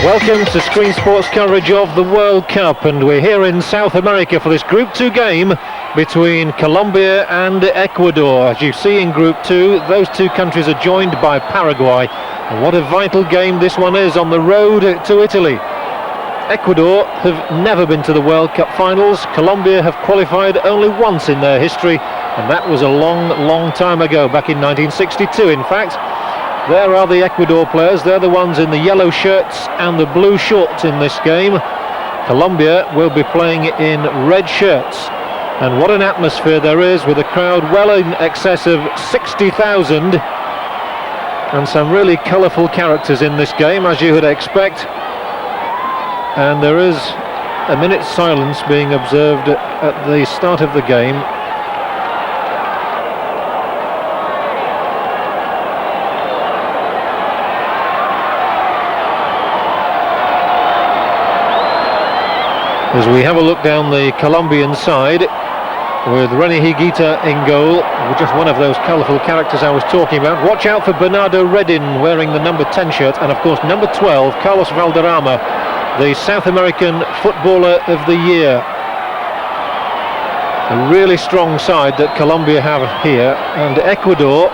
Welcome to Screen Sports coverage of the World Cup, and we're here in South America for this Group 2 game between Colombia and Ecuador. As you see in Group 2, those two countries are joined by Paraguay. And what a vital game this one is on the road to Italy. Ecuador have never been to the World Cup finals. Colombia have qualified only once in their history, and that was a long time ago, back in 1962 in fact. There are the Ecuador players. They're the ones in the yellow shirts and the blue shorts in this game. Colombia will be playing in red shirts. And what an atmosphere there is, with a crowd well in excess of 60,000. And some really colourful characters in this game, as you would expect. And there is a minute's silence being observed at the start of the game. As we have a look down the Colombian side, with René Higuita in goal, just one of those colourful characters I was talking about. Watch out for Bernardo Redin wearing the number 10 shirt, and of course number 12, Carlos Valderrama, the South American Footballer of the Year. A really strong side that Colombia have here, and Ecuador,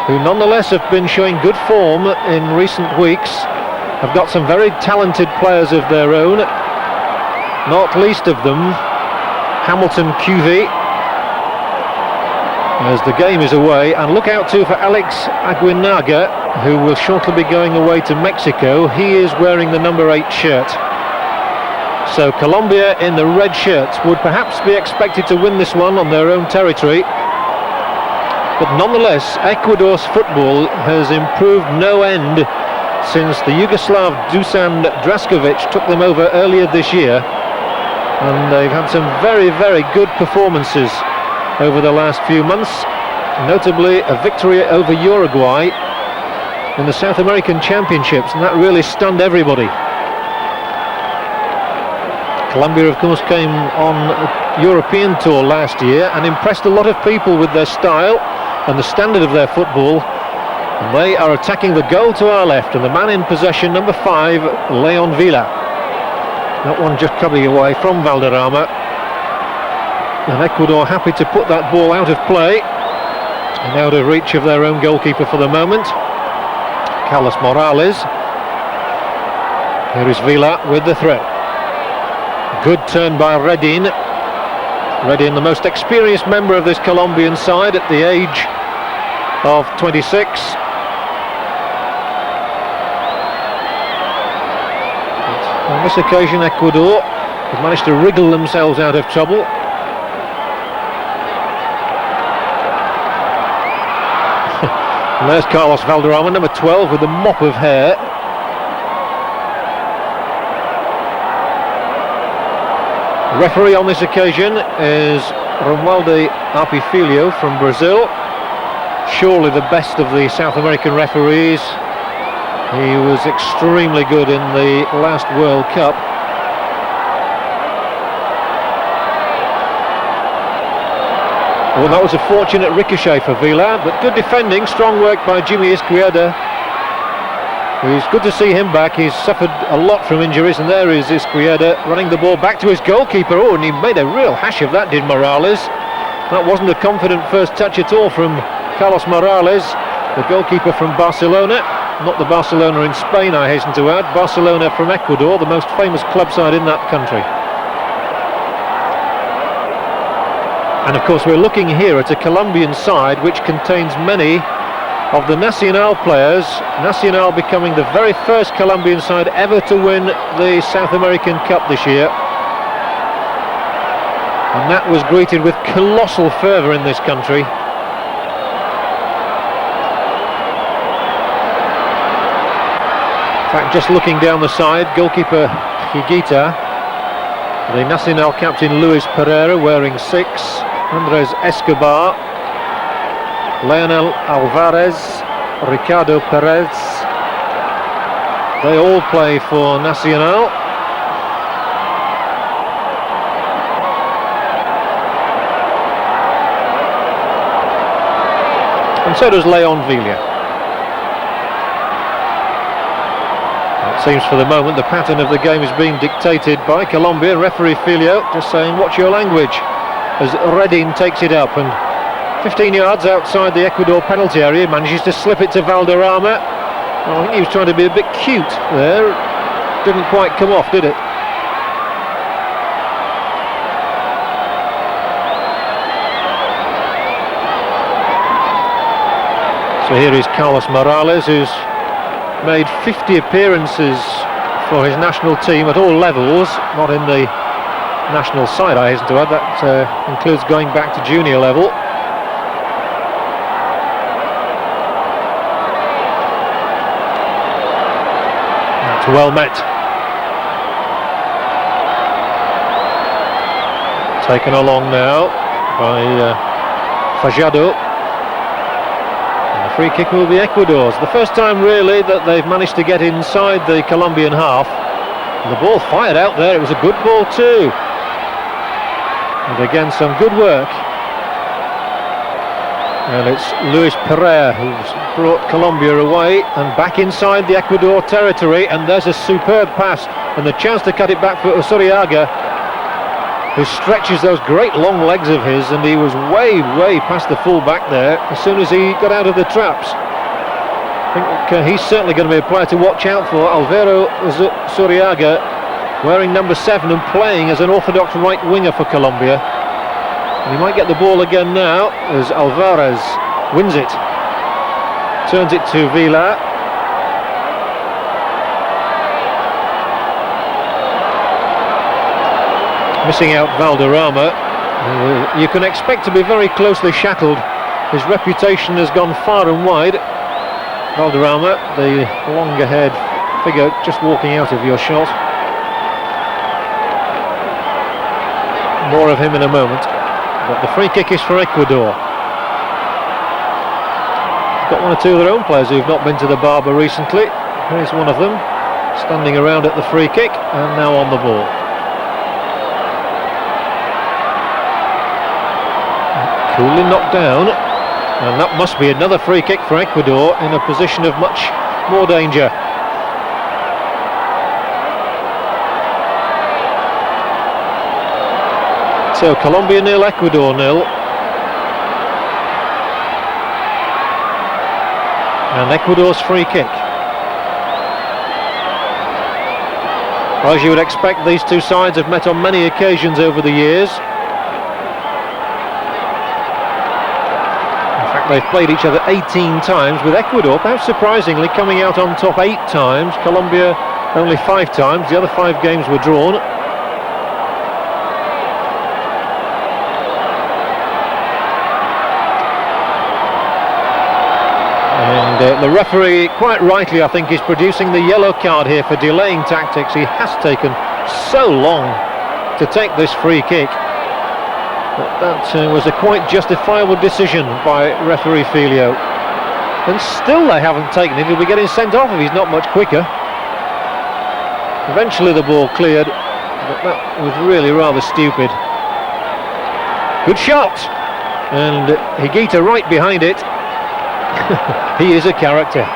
who nonetheless have been showing good form in recent weeks, have got some very talented players of their own. Not least of them, Hamilton QV, as the game is away. And look out too for Alex Aguinaga, who will shortly be going away to Mexico. He is wearing the number 8 shirt. So Colombia in the red shirts would perhaps be expected to win this one on their own territory. But nonetheless, Ecuador's football has improved no end since the Yugoslav Dusan Draskovic took them over earlier this year. And they've had some very good performances over the last few months, notably a victory over Uruguay in the South American Championships, and that really stunned everybody. Colombia, of course, came on a European tour last year and impressed a lot of people with their style and the standard of their football. And they are attacking the goal to our left, and the man in possession, number 5, Leon Villa. That one just coming away from Valderrama. And Ecuador happy to put that ball out of play and out of reach of their own goalkeeper for the moment, Carlos Morales. Here is Villa with the throw. Good turn by Redin. Redin, the most experienced member of this Colombian side at the age of 26. On this occasion, Ecuador have managed to wriggle themselves out of trouble. And there's Carlos Valderrama, number 12, with a mop of hair. The referee on this occasion is Romualdo Apifilho from Brazil. Surely the best of the South American referees. He was extremely good in the last World Cup. Well, that was a fortunate ricochet for Villa, but good defending, strong work by Jimmy Izquierda. It's good to see him back. He's suffered a lot from injuries, and there is Izquierda running the ball back to his goalkeeper. Oh, and he made a real hash of that, did Morales. That wasn't a confident first touch at all from Carlos Morales, the goalkeeper from Barcelona. Not the Barcelona in Spain, I hasten to add. Barcelona from Ecuador, the most famous club side in that country. And of course we're looking here at a Colombian side which contains many of the Nacional players. Nacional becoming the very first Colombian side ever to win the South American Cup this year. And that was greeted with colossal fervour in this country. In fact, just looking down the side, goalkeeper Higuita, the Nacional captain Luis Pereira wearing 6, Andres Escobar, Leonel Alvarez, Ricardo Perez, they all play for Nacional. And so does Leon Villa. Seems for the moment the pattern of the game is being dictated by Colombia. Referee Filio just saying, watch your language, as Redin takes it up, and 15 yards outside the Ecuador penalty area, manages to slip it to Valderrama. Well, I think he was trying to be a bit cute there. Didn't quite come off, did it? So here is Carlos Morales, who's made 50 appearances for his national team at all levels, not in the national side, I hasten to add. That includes going back to junior level. That's well met. Taken along now by Fajardo. Free kick will be Ecuador's. The first time really that they've managed to get inside the Colombian half. And the ball fired out there, it was a good ball too. And again some good work. And it's Luis Pereira who's brought Colombia away and back inside the Ecuador territory, and there's a superb pass and the chance to cut it back for Usuriaga, who stretches those great long legs of his, and he was way past the full back there as soon as he got out of the traps. I think he's certainly going to be a player to watch out for, Alvaro Usuriaga, wearing number 7 and playing as an orthodox right winger for Colombia. And he might get the ball again now as Alvarez wins it, turns it to Vila. Missing out Valderrama. You can expect to be very closely shackled. His reputation has gone far and wide. Valderrama, the longer haired figure, just walking out of your shot. More of him in a moment. But the free kick is for Ecuador. Got one or two of their own players who've not been to the barber recently. Here's one of them, standing around at the free kick and now on the ball. Coolly knocked down, and that must be another free kick for Ecuador in a position of much more danger. So Colombia 0, Ecuador 0. And Ecuador's free kick. As you would expect, these two sides have met on many occasions over the years. They've played each other 18 times, with Ecuador, perhaps surprisingly, coming out on top 8 times. Colombia only 5 times. The other 5 games were drawn. And the referee, quite rightly, I think, is producing the yellow card here for delaying tactics. He has taken so long to take this free kick. But that was a quite justifiable decision by referee Filio. And still they haven't taken it. He'll be getting sent off if he's not much quicker. Eventually the ball cleared, but that was really rather stupid. Good shot! And Higuita right behind it. He is a character.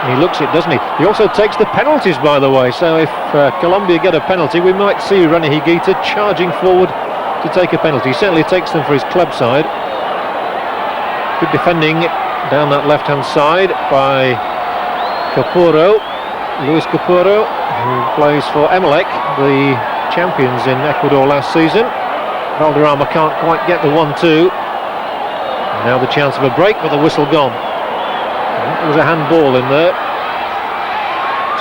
He looks it, doesn't he? He also takes the penalties, by the way. So if Colombia get a penalty, we might see Rene Higuita charging forward to take a penalty. He certainly takes them for his club side. Good defending down that left-hand side by Capurro, Luis Capurro, who plays for Emelec, the champions in Ecuador last season. Valderrama can't quite get the 1-2. Now the chance of a break, but the whistle gone. There was a handball in there.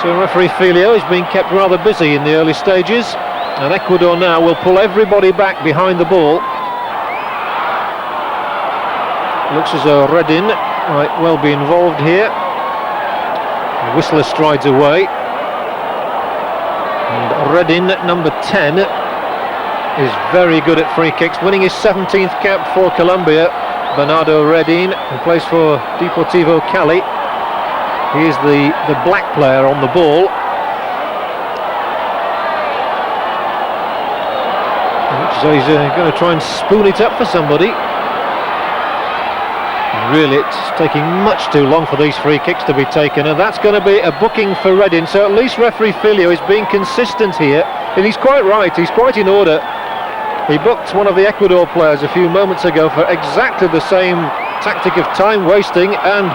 So referee Filio is being kept rather busy in the early stages. And Ecuador now will pull everybody back behind the ball. Looks as though Redin might well be involved here. The whistler strides away. And Redin, number 10, is very good at free kicks, winning his 17th cap for Colombia. Bernardo Redin, who plays for Deportivo Cali. He is the black player on the ball. So he's going to try and spoon it up for somebody. Really, it's taking much too long for these free kicks to be taken, and that's going to be a booking for Reading. So at least referee Filio is being consistent here, and he's quite right, he's quite in order. He booked one of the Ecuador players a few moments ago for exactly the same tactic of time wasting, and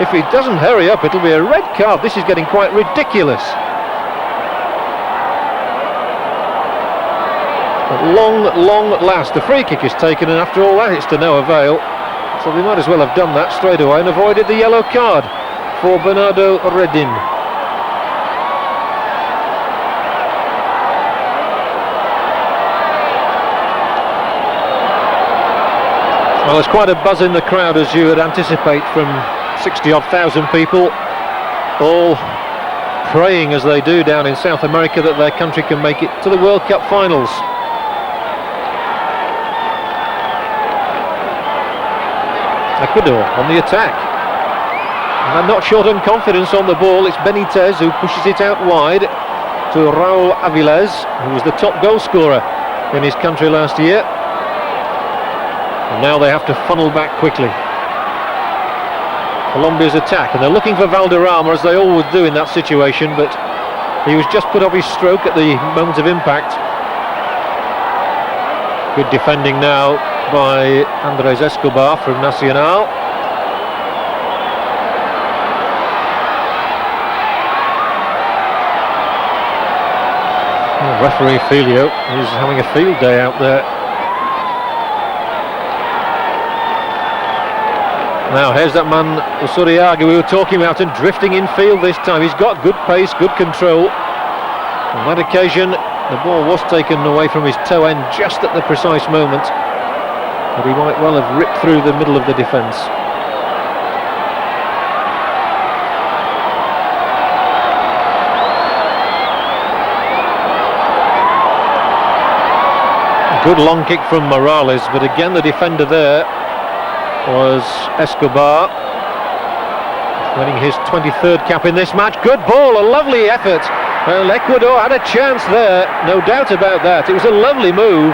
if he doesn't hurry up, it'll be a red card. This is getting quite ridiculous. At long last, the free kick is taken, and after all that, it's to no avail. So they might as well have done that straight away and avoided the yellow card for Bernardo Reddin. Well, there's quite a buzz in the crowd, as you would anticipate, from 60-odd thousand people, all praying as they do down in South America that their country can make it to the World Cup finals. Ecuador on the attack, and not short on confidence on the ball. It's Benitez who pushes it out wide to Raúl Avilés, who was the top goal scorer in his country last year. And now they have to funnel back quickly. Colombia's attack, and they're looking for Valderrama, as they always do in that situation, but he was just put off his stroke at the moment of impact. Good defending now by Andrés Escobar from Nacional. Well, referee Filio is having a field day out there. Now here's that man Usuriaga we were talking about, and drifting in field this time. He's got good pace, good control. On that occasion the ball was taken away from his toe end just at the precise moment, but he might well have ripped through the middle of the defence. Good long kick from Morales, but again the defender there was Escobar, winning his 23rd cap in this match. Good ball, a lovely effort. Well, Ecuador had a chance there, no doubt about that. It was a lovely move,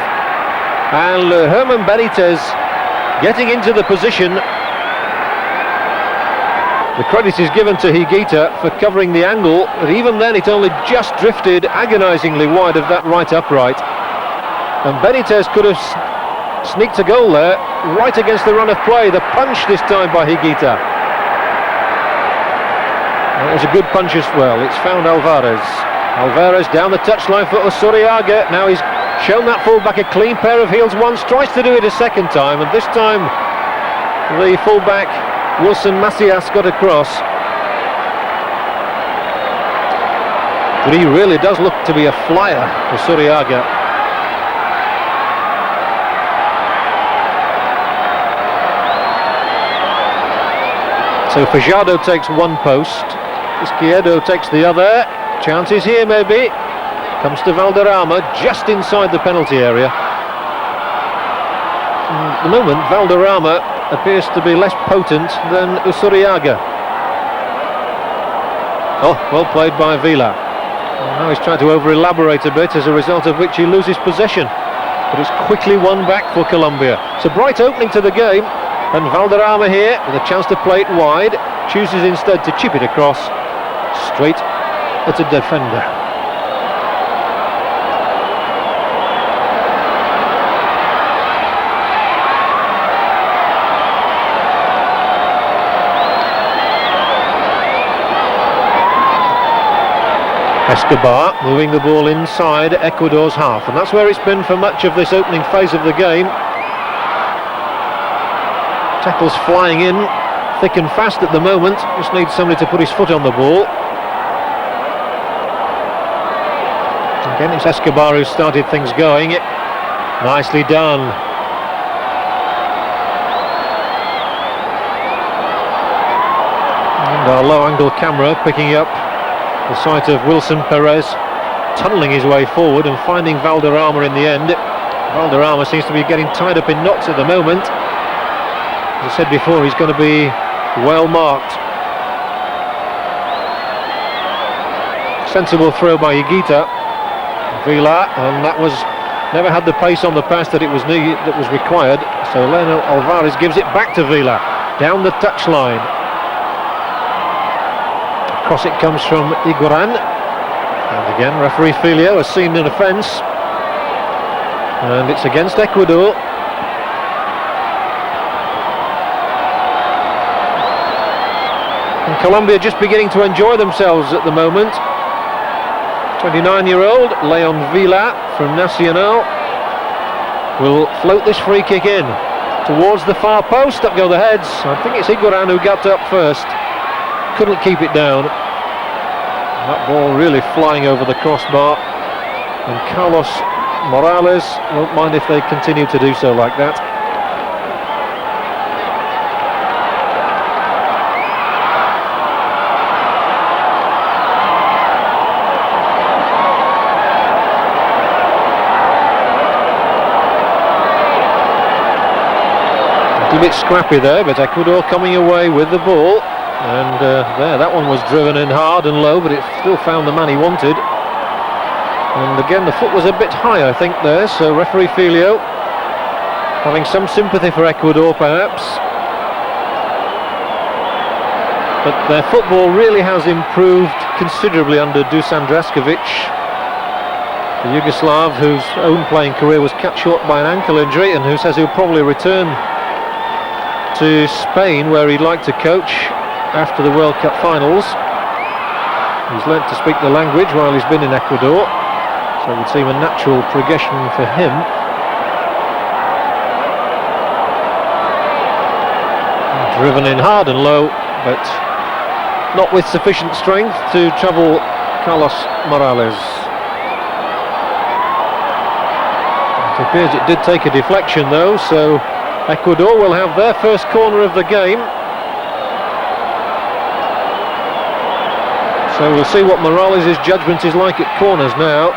and Herman Benitez getting into the position. The credit is given to Higuita for covering the angle, but even then it only just drifted agonisingly wide of that right upright, and Benitez could have sneaked a goal there right against the run of play. The punch this time by Higuita. It was a good punch as well. It's found Alvarez. Alvarez down the touchline for Usuriaga. Now he's shown that fullback a clean pair of heels once, tries to do it a second time, and this time the fullback Wilson Macias got across. But he really does look to be a flyer, Usuriaga. So Fajardo takes one post, Izquierdo takes the other. Chances here maybe. Comes to Valderrama just inside the penalty area. At the moment Valderrama appears to be less potent than Usuriaga. Oh, well played by Vila. And now he's trying to over-elaborate a bit, as a result of which he loses possession. But it's quickly won back for Colombia. It's a bright opening to the game, and Valderrama here with a chance to play it wide, chooses instead to chip it across straight at a defender. Escobar moving the ball inside Ecuador's half, and that's where it's been for much of this opening phase of the game. Tackles flying in thick and fast at the moment, just needs somebody to put his foot on the ball. Again, it's Escobar who started things going. Nicely done. And our low-angle camera picking up the sight of Wilson Perez tunnelling his way forward and finding Valderrama in the end. Valderrama seems to be getting tied up in knots at the moment. As I said before, he's going to be well marked. Sensible throw by Higuita. Vila, and that was never had the pace on the pass that was required. So Leonel Alvarez gives it back to Vila. down the touchline. Across it comes from Iguaran. And again, referee Filio has seen an offence. And it's against Ecuador. And Colombia just beginning to enjoy themselves at the moment. 29-year-old Leon Vila from Nacional will float this free kick in towards the far post. Up go the heads. I think it's Iguaran who got up first. Couldn't keep it down. That ball really flying over the crossbar. And Carlos Morales won't mind if they continue to do so like that. A bit scrappy there, but Ecuador coming away with the ball. And there, that one was driven in hard and low, but it still found the man he wanted. And again, the foot was a bit high, I think, there, so referee Filio having some sympathy for Ecuador, perhaps. But their football really has improved considerably under Dusan Draskovic, the Yugoslav whose own playing career was cut short by an ankle injury, and who says he'll probably return to Spain, where he'd like to coach after the World Cup finals. He's learnt to speak the language while he's been in Ecuador, so it would seem a natural progression for him. Driven in hard and low, but not with sufficient strength to trouble Carlos Morales. It appears it did take a deflection though, so Ecuador will have their first corner of the game. So we'll see what Morales' judgment is like at corners now.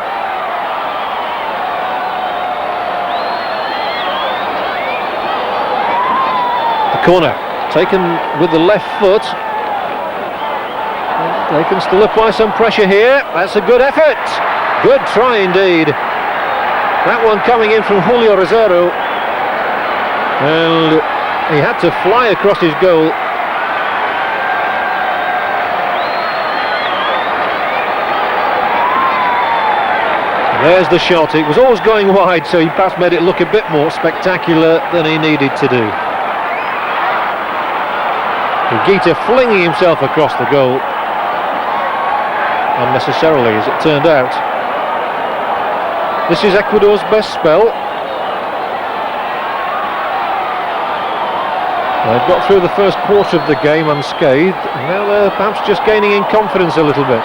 The corner taken with the left foot. They can still apply some pressure here. That's a good effort. Good try indeed. That one coming in from Julio Rosero. And he had to fly across his goal. There's the shot. It was always going wide, so he perhaps made it look a bit more spectacular than he needed to do. Higuita flinging himself across the goal. Unnecessarily, as it turned out. This is Ecuador's best spell. They've got through the first quarter of the game unscathed. Now they're perhaps just gaining in confidence a little bit.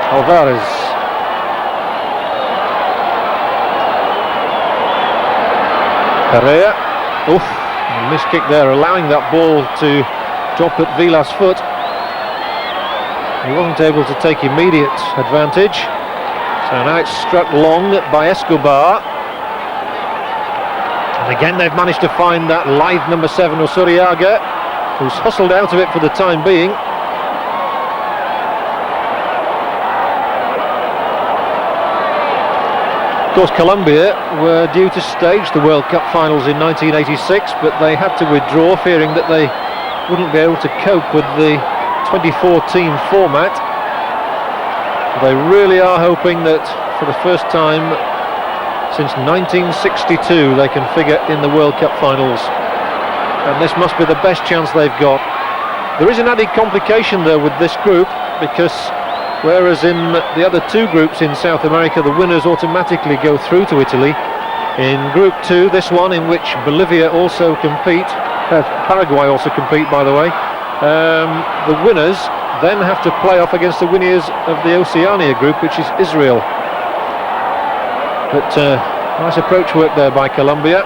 Alvarez. Pereira. Oof, a missed kick there, allowing that ball to drop at Vila's foot. He wasn't able to take immediate advantage. So now it's struck long by Escobar. And again they've managed to find that lithe number 7, Osuriaga, who's hustled out of it for the time being. Of course, Colombia were due to stage the World Cup finals in 1986, but they had to withdraw, fearing that they wouldn't be able to cope with the 24-team format. They really are hoping that for the first time since 1962 they can figure in the World Cup finals. And this must be the best chance they've got. There is an added complication though with this group, because whereas in the other two groups in South America the winners automatically go through to Italy, in Group 2, this one in which Bolivia also compete, Paraguay also compete by the way, the winners then have to play off against the winners of the Oceania group, which is Israel. But nice approach work there by Colombia.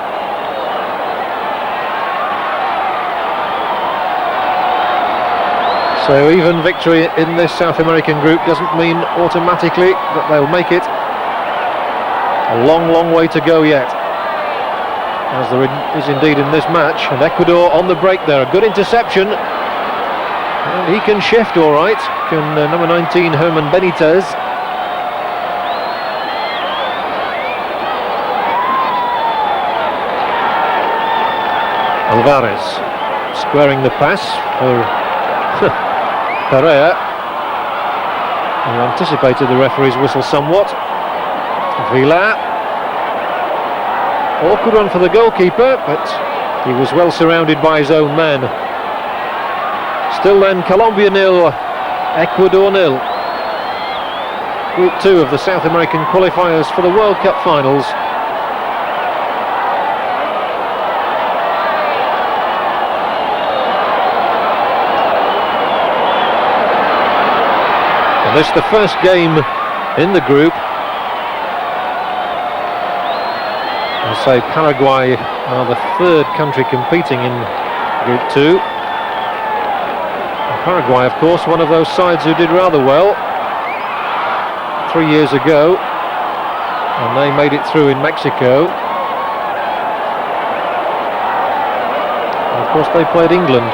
So even victory in this South American group doesn't mean automatically that they'll make it. A long, long way to go yet, as there is indeed in this match. And Ecuador on the break there, a good interception. And he can shift all right, can number 19 Herman Benitez. Alvarez squaring the pass for Pereira, who anticipated the referee's whistle somewhat. Villa. Awkward one for the goalkeeper, but he was well surrounded by his own men. Still then, Colombia 0, Ecuador 0. Group 2 of the South American qualifiers for the World Cup finals. And this is the first game in the group. I'll say Paraguay are the third country competing in Group 2. And Paraguay, of course, one of those sides who did rather well 3 years ago, and they made it through in Mexico. And of course, they played England.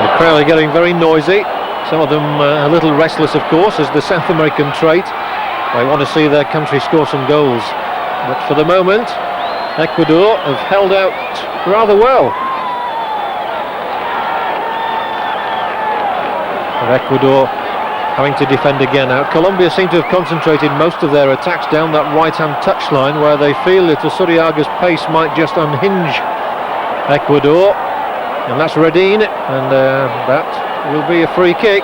The crowd are getting very noisy. Some of them a little restless, of course, as the South American trait. They want to see their country score some goals. But for the moment, Ecuador have held out rather well. And Ecuador having to defend again. Now, Colombia seem to have concentrated most of their attacks down that right-hand touchline, where they feel that Usuriaga's pace might just unhinge Ecuador. And that's Redin, and that will be a free kick.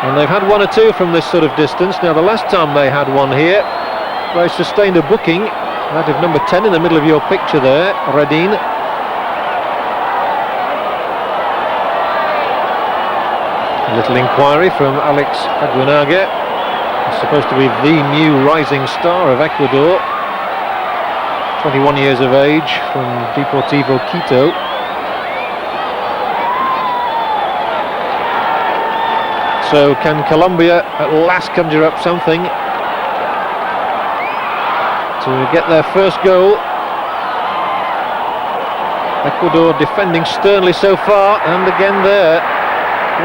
And they've had one or two from this sort of distance. Now, the last time they had one here, they sustained a booking out of number 10 in the middle of your picture there, Redin. A little inquiry from Alex Aguinaga. He's supposed to be the new rising star of Ecuador. 21 years of age, from Deportivo Quito. So can Colombia at last conjure up something to get their first goal? Ecuador defending sternly so far, and again there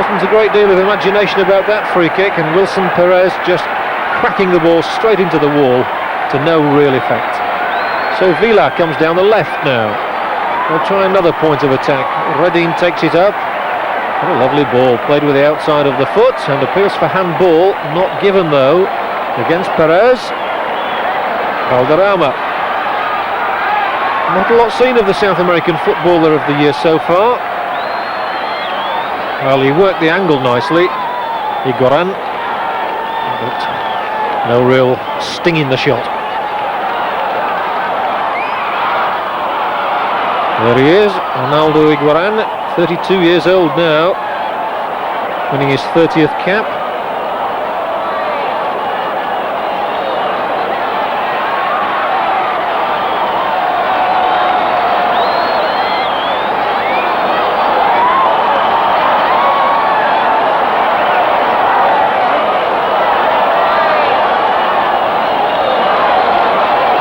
wasn't a great deal of imagination about that free kick, and Wilson Perez just cracking the ball straight into the wall to no real effect. So Villa comes down the left now. They'll try another point of attack. Redin takes it up. What a lovely ball, played with the outside of the foot, and appeals for handball, not given though, against Perez. Valderrama. Not a lot seen of the South American footballer of the year so far. Well, he worked the angle nicely, Higuaín, but no real sting in the shot. There he is, Ronaldo Higuaín, 32 years old now, winning his 30th cap.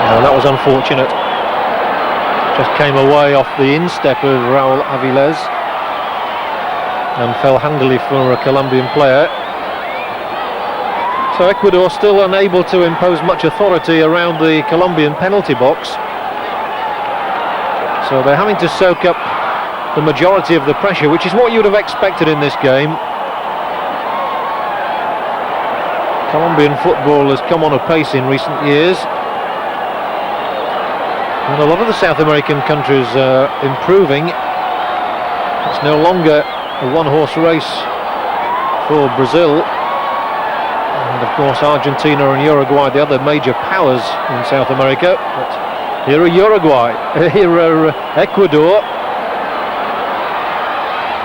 No, that was unfortunate. Just came away off the instep of Raúl Avilés and fell handily for a Colombian player. So Ecuador still unable to impose much authority around the Colombian penalty box. So they're having to soak up the majority of the pressure, which is what you would have expected in this game. Colombian football has come on apace in recent years. And a lot of the South American countries are improving. It's no longer a one-horse race for Brazil. And of course Argentina and Uruguay, the other major powers in South America. But here are Uruguay, here are Ecuador.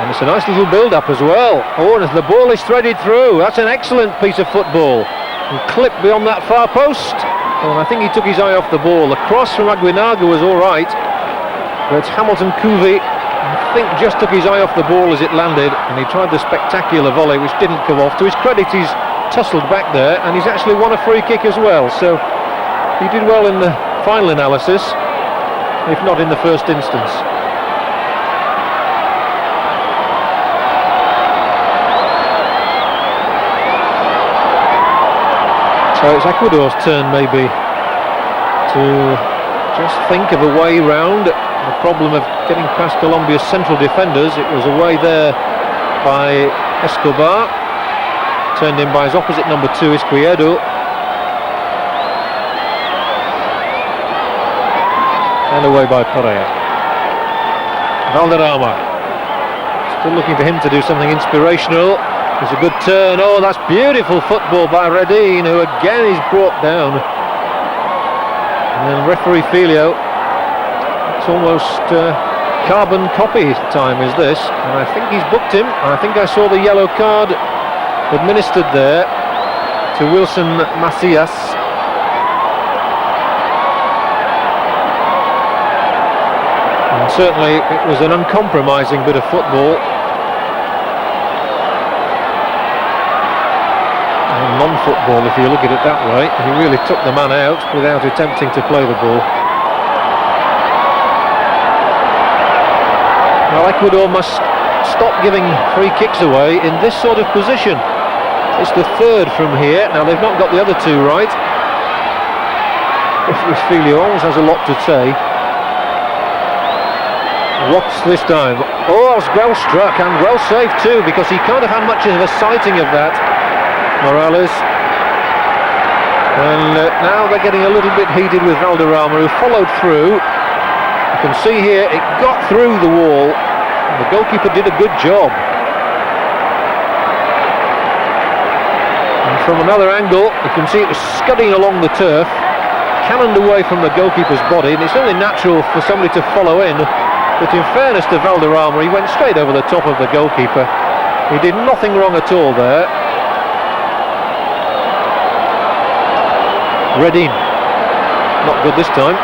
And it's a nice little build-up as well. Oh, and the ball is threaded through. That's an excellent piece of football. And clipped beyond that far post. Well, I think he took his eye off the ball. The cross from Aguinaga was all right, but Hamilton Couvy, I think, just took his eye off the ball as it landed, and he tried the spectacular volley, which didn't come off. To his credit, he's tussled back there, and he's actually won a free kick as well. So he did well in the final analysis. if not in the first instance. So it's Ecuador's turn maybe to just think of a way round the problem of getting past Colombia's central defenders. It was away there by Escobar, turned in by his opposite number 2, Izquierdo, and away by Pereira. Valderrama, still looking for him to do something inspirational. It's a good turn. Oh, that's beautiful football by Redin, who again is brought down. And then referee Filio, it's almost carbon copy time is this, and I think he's booked him. I think I saw the yellow card administered there to Wilson Macias. And certainly it was an uncompromising bit of football. Non-football, if you look at it that way. He really took the man out without attempting to play the ball. Well, Ecuador must stop giving free kicks away in this sort of position. It's the third from here. Now, they've not got the other two right. Filio always has a lot to say. What's this time? Oh, it's well struck and well saved too, because he can't have had much of a sighting of that, Morales. And now they're getting a little bit heated with Valderrama, who followed through. You can see here it got through the wall, and the goalkeeper did a good job. And from another angle you can see it was scudding along the turf, cannoned away from the goalkeeper's body, and it's only natural for somebody to follow in. But in fairness to Valderrama, he went straight over the top of the goalkeeper. He did nothing wrong at all there. Redin, not good this time.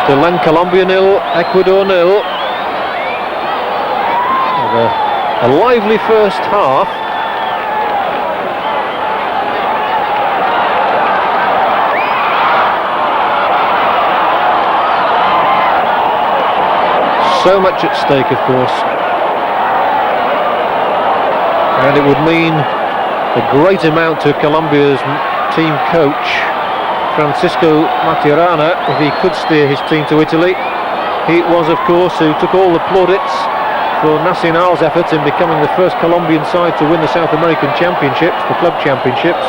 Still then Colombia 0, Ecuador 0. A lively first half. So much at stake, of course. And it would mean a great amount to Colombia's team coach, Francisco Maturana, if he could steer his team to Italy. He was, of course, who took all the plaudits for Nacional's efforts in becoming the first Colombian side to win the South American Championships, the club championships.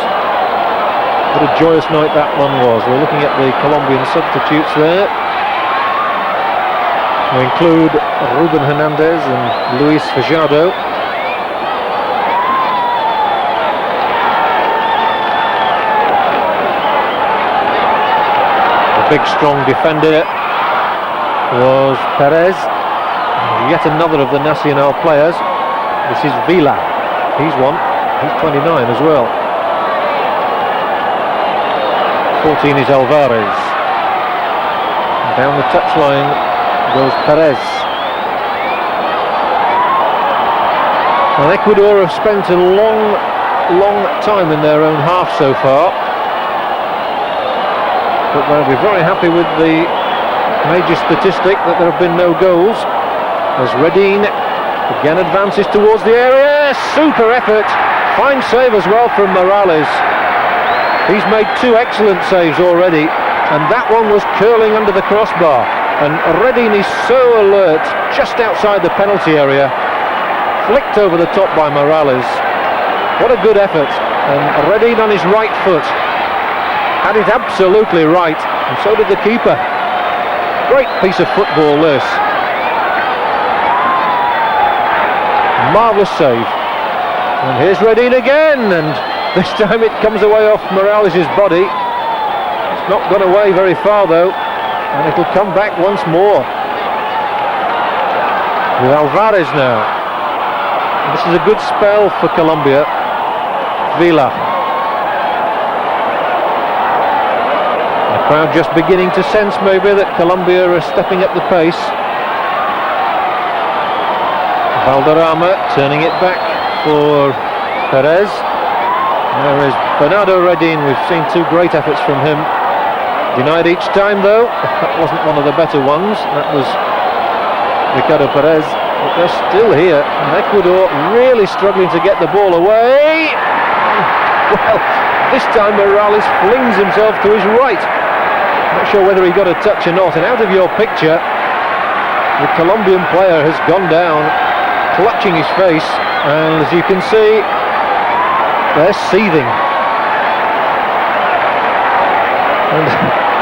What a joyous night that one was. We're looking at the Colombian substitutes there. We include Ruben Hernandez and Luis Fajardo. The big strong defender was Perez, yet another of the Nacional players. This is Vila, he's one, he's 29 as well. 14 is Alvarez. And down the touchline goes Perez. And Ecuador have spent a long time in their own half so far, but they'll be very happy with the major statistic that there have been no goals, as Redin again advances towards the area. Super effort, fine save as well from Morales. He's made 2 excellent saves already, and that one was curling under the crossbar. And Redin is so alert, just outside the penalty area, flicked over the top by Morales. What a good effort, and Redin on his right foot had it absolutely right, and so did the keeper. Great piece of football this. Marvellous save. And here's Redin again, and this time it comes away off Morales' body. It's not gone away very far though, and it'll come back once more. With Alvarez now. This is a good spell for Colombia. Vila. The crowd just beginning to sense maybe that Colombia are stepping up the pace. Valderrama turning it back for Perez. There is Bernardo Redin. We've seen 2 great efforts from him. Denied each time though. That wasn't one of the better ones. That was Ricardo Perez. But they're still here. And Ecuador really struggling to get the ball away. Well, this time Morales flings himself to his right. Not sure whether he got a touch or not. And out of your picture, the Colombian player has gone down, clutching his face. And as you can see, they're seething. And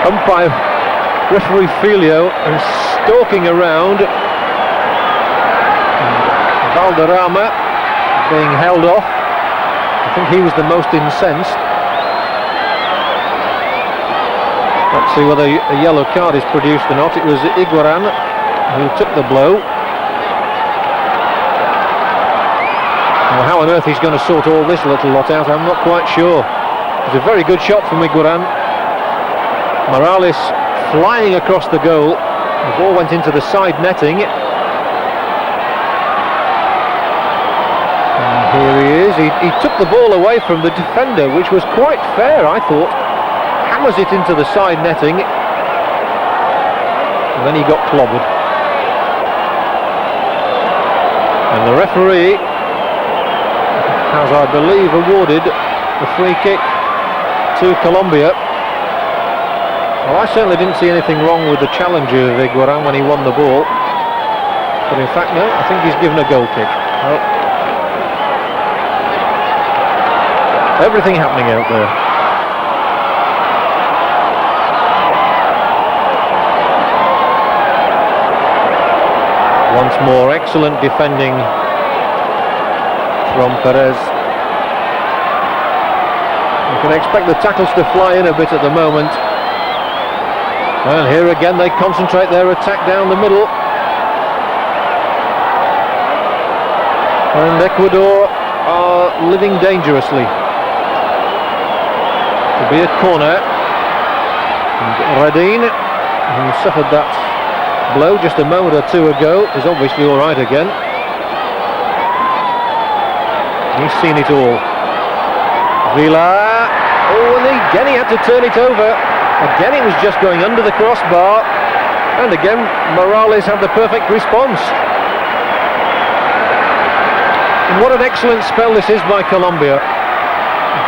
umpire referee Filio is stalking around. Valderrama being held off. I think he was the most incensed. Let's see whether a yellow card is produced or not. It was Iguaran who took the blow. Well, how on earth he's going to sort all this little lot out, I'm not quite sure. It was a very good shot from Iguaran. Morales flying across the goal. The ball went into the side netting. And here he is. He took the ball away from the defender, which was quite fair, I thought. Hammers it into the side netting. And then he got clobbered. And the referee has, I believe, awarded the free kick to Colombia. Well, I certainly didn't see anything wrong with the challenge of Iguaran when he won the ball. But in fact, no, I think he's given a goal kick. Well, everything happening out there. Once more, excellent defending from Perez. You can expect the tackles to fly in a bit at the moment. And here again they concentrate their attack down the middle. And Ecuador are living dangerously. To be a corner. And Redin, who suffered that blow just a moment or two ago, is obviously all right again. He's seen it all. Villa. Oh, and again he had to turn it over. Again it was just going under the crossbar. And again Morales had the perfect response. And what an excellent spell this is by Colombia.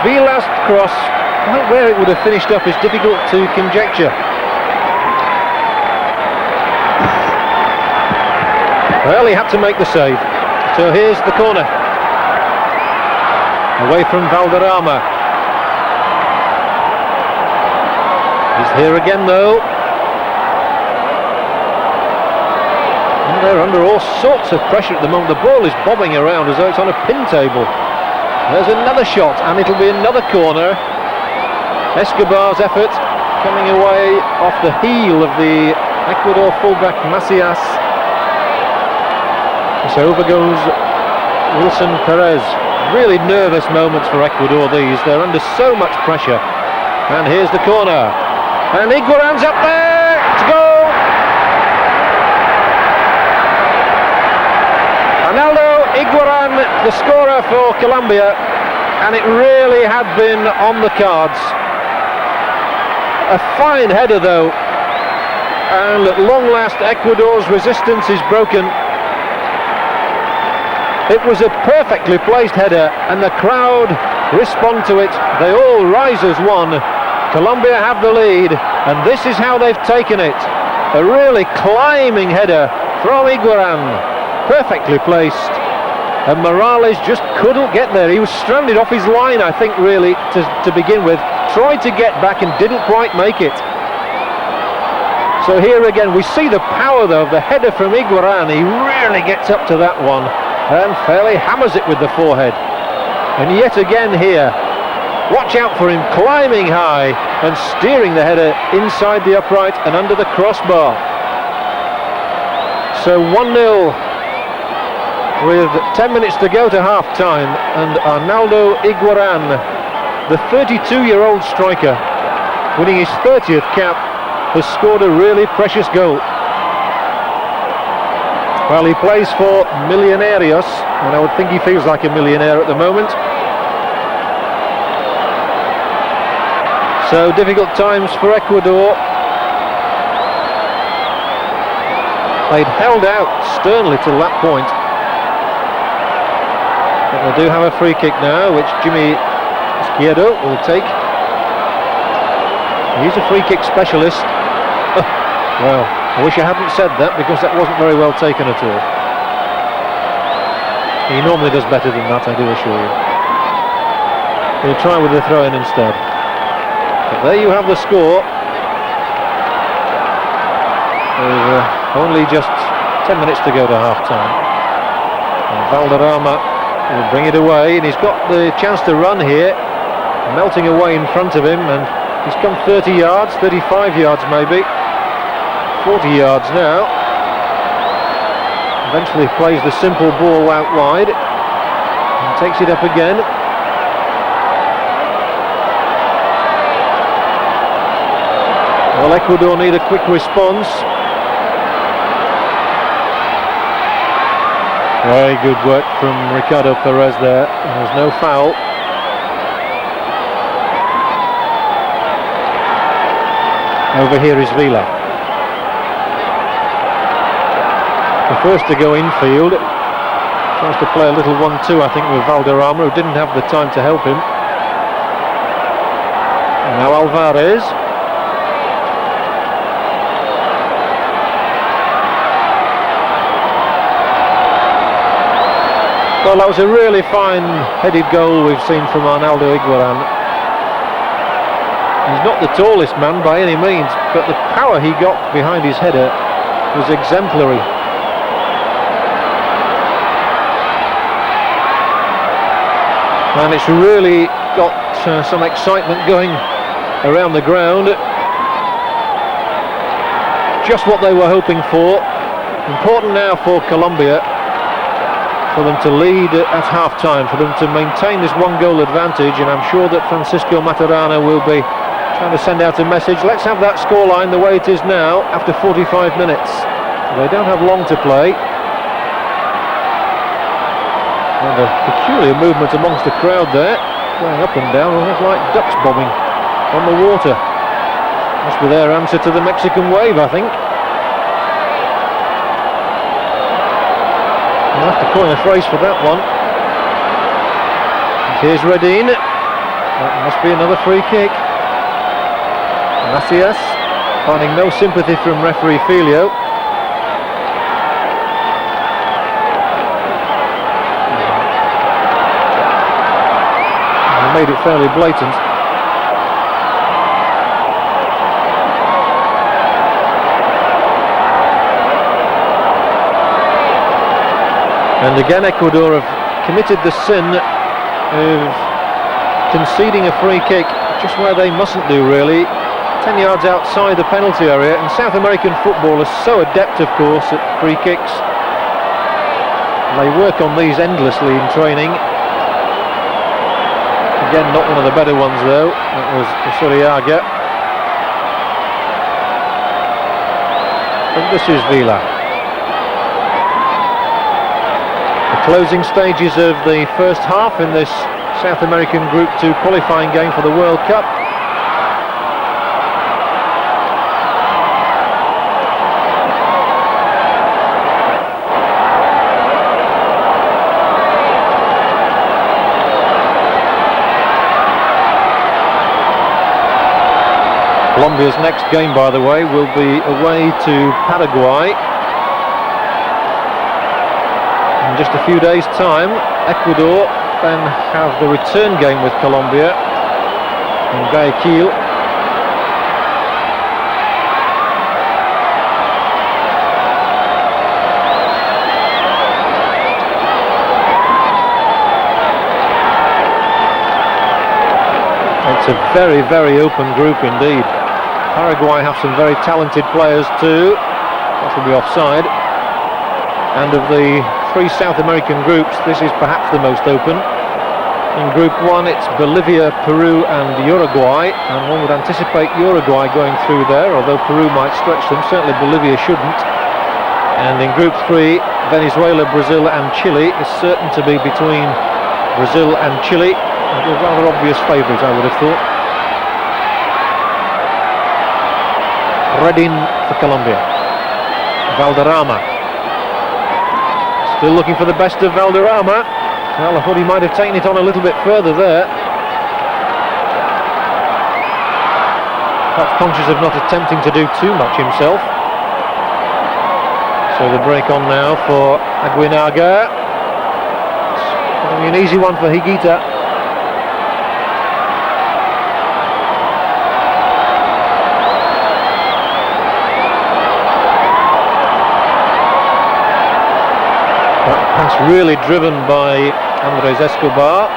Villa's cross, where it would have finished up is difficult to conjecture. Well, he had to make the save. So here's the corner. Away from Valderrama. He's here again though. And they're under all sorts of pressure at the moment. The ball is bobbing around as though it's on a pin table. There's another shot and it'll be another corner. Escobar's effort coming away off the heel of the Ecuador fullback Macias. So over goes Wilson Perez. Really nervous moments for Ecuador these. They're under so much pressure. And here's the corner. And Iguaran's up there to go. Arnaldo Iguaran, the scorer for Colombia. And it really had been on the cards. A fine header though. And at long last Ecuador's resistance is broken. It was a perfectly placed header and the crowd respond to it. They all rise as one. Colombia have the lead and this is how they've taken it. A really climbing header from Iguaran. Perfectly placed. And Morales just couldn't get there. He was stranded off his line, I think, really, to begin with. Tried to get back and didn't quite make it. So here again, we see the power, though, of the header from Iguaran. He really gets up to that one and fairly hammers it with the forehead. And yet again here, watch out for him climbing high and steering the header inside the upright and under the crossbar. So 1-0 with 10 minutes to go to half-time, and Arnaldo Iguaran, the 32-year-old striker, winning his 30th cap, has scored a really precious goal. Well, he plays for Eliminatorias, and I would think he feels like a millionaire at the moment. So difficult times for Ecuador. They'd held out sternly till that point. But they do have a free kick now, which Jimmy Izquierdo will take. He's a free kick specialist. Well, I wish I hadn't said that, because that wasn't very well taken at all. He normally does better than that, I do assure you. He'll try with the throw-in instead. But there you have the score. There's only just 10 minutes to go to half-time. And Valderrama will bring it away, and he's got the chance to run here, melting away in front of him, and he's come 30 yards, 35 yards maybe, 40 yards now. Eventually plays the simple ball out wide, and takes it up again. Well, Ecuador need a quick response. Very good work from Ricardo Perez there. There's no foul. Over here is Vila. The first to go infield. Tries to play a little 1-2, I think, with Valderrama, who didn't have the time to help him. And now Alvarez. Well, that was a really fine headed goal we've seen from Arnaldo Iguaran. He's not the tallest man by any means, but the power he got behind his header was exemplary. And it's really got some excitement going around the ground. Just what they were hoping for. Important now for Colombia, for them to lead at half-time, for them to maintain this one-goal advantage, and I'm sure that Francisco Maturana will be trying to send out a message. Let's have that scoreline the way it is now after 45 minutes. They don't have long to play. And a peculiar movement amongst the crowd there, going up and down, almost like ducks bobbing on the water. Must be their answer to the Mexican wave, I think. We'll have to coin a phrase for that one. And here's Redin. That must be another free kick. Macias finding no sympathy from referee Filio. He made it fairly blatant. And again, Ecuador have committed the sin of conceding a free kick just where they mustn't do, really. 10 yards outside the penalty area, and South American football is so adept, of course, at free kicks. They work on these endlessly in training. Again, not one of the better ones, though. That was Suriaga. And this is Vila. Closing stages of the first half in this South American Group 2 qualifying game for the World Cup. Colombia's next game, by the way, will be away to Paraguay. In just a few days' time, Ecuador then have the return game with Colombia in Guayaquil. It's a very, very open group indeed. Paraguay have some very talented players too. That will be offside. And of the three South American groups, this is perhaps the most open. In Group 1 it's Bolivia, Peru and Uruguay, and one would anticipate Uruguay going through there, although Peru might stretch them. Certainly Bolivia shouldn't. And in Group 3, Venezuela, Brazil and Chile is certain to be between Brazil and Chile. A rather obvious favourite, I would have thought. thread in for Colombia. Valderrama. Still looking for the best of Valderrama. Well, I thought he might have taken it on a little bit further there. Perhaps conscious of not attempting to do too much himself. So the break on now for Aguinaga. It's going to be an easy one for Higuita. That pass really driven by Andres Escobar.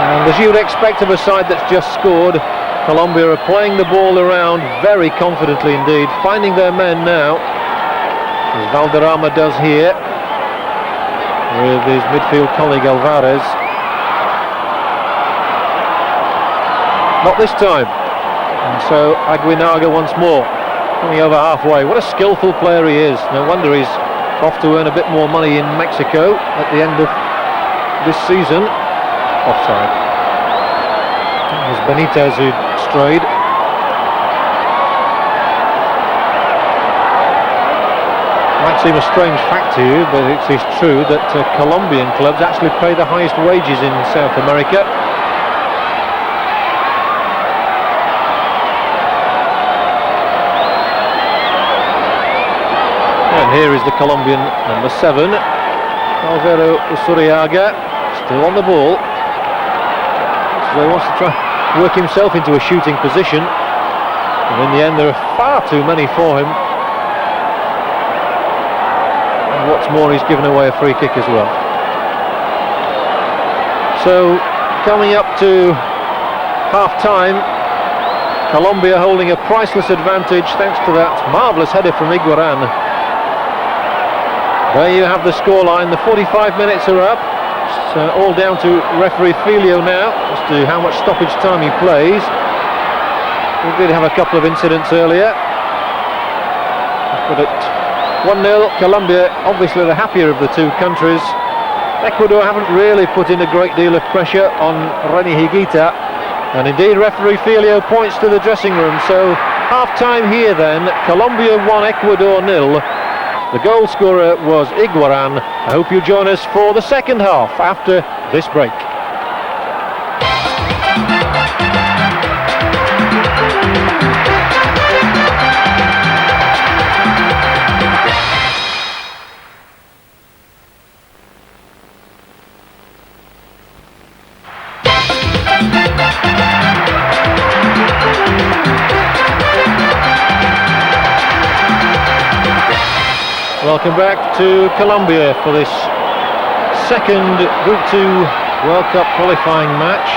And as you'd expect of a side that's just scored, Colombia are playing the ball around very confidently indeed, finding their men now, as Valderrama does here, with his midfield colleague Alvarez. Not this time. And so Aguinaga once more, coming over halfway. What a skillful player he is. No wonder he's off to earn a bit more money in Mexico at the end of this season. Offside. It was Benitez who strayed. Might seem a strange fact to you, but it is true that Colombian clubs actually pay the highest wages in South America. And here is the Colombian number 7, Alvaro Usuriaga, still on the ball. So he wants to try and work himself into a shooting position, and in the end there are far too many for him. And what's more, he's given away a free kick as well. So coming up to half-time, Colombia holding a priceless advantage thanks to that marvellous header from Higuaín. There you have the scoreline. The 45 minutes are up. It's all down to referee Filio now as to how much stoppage time he plays. We did have a couple of incidents earlier, but at 1-0, Colombia obviously the happier of the two countries. Ecuador haven't really put in a great deal of pressure on Reni Higuita, and indeed referee Filio points to the dressing room. So half-time here then, Colombia 1, Ecuador 0. The goal scorer was Higuaín. I hope you join us for the second half after this break. Welcome back to Colombia for this second Group 2 World Cup qualifying match.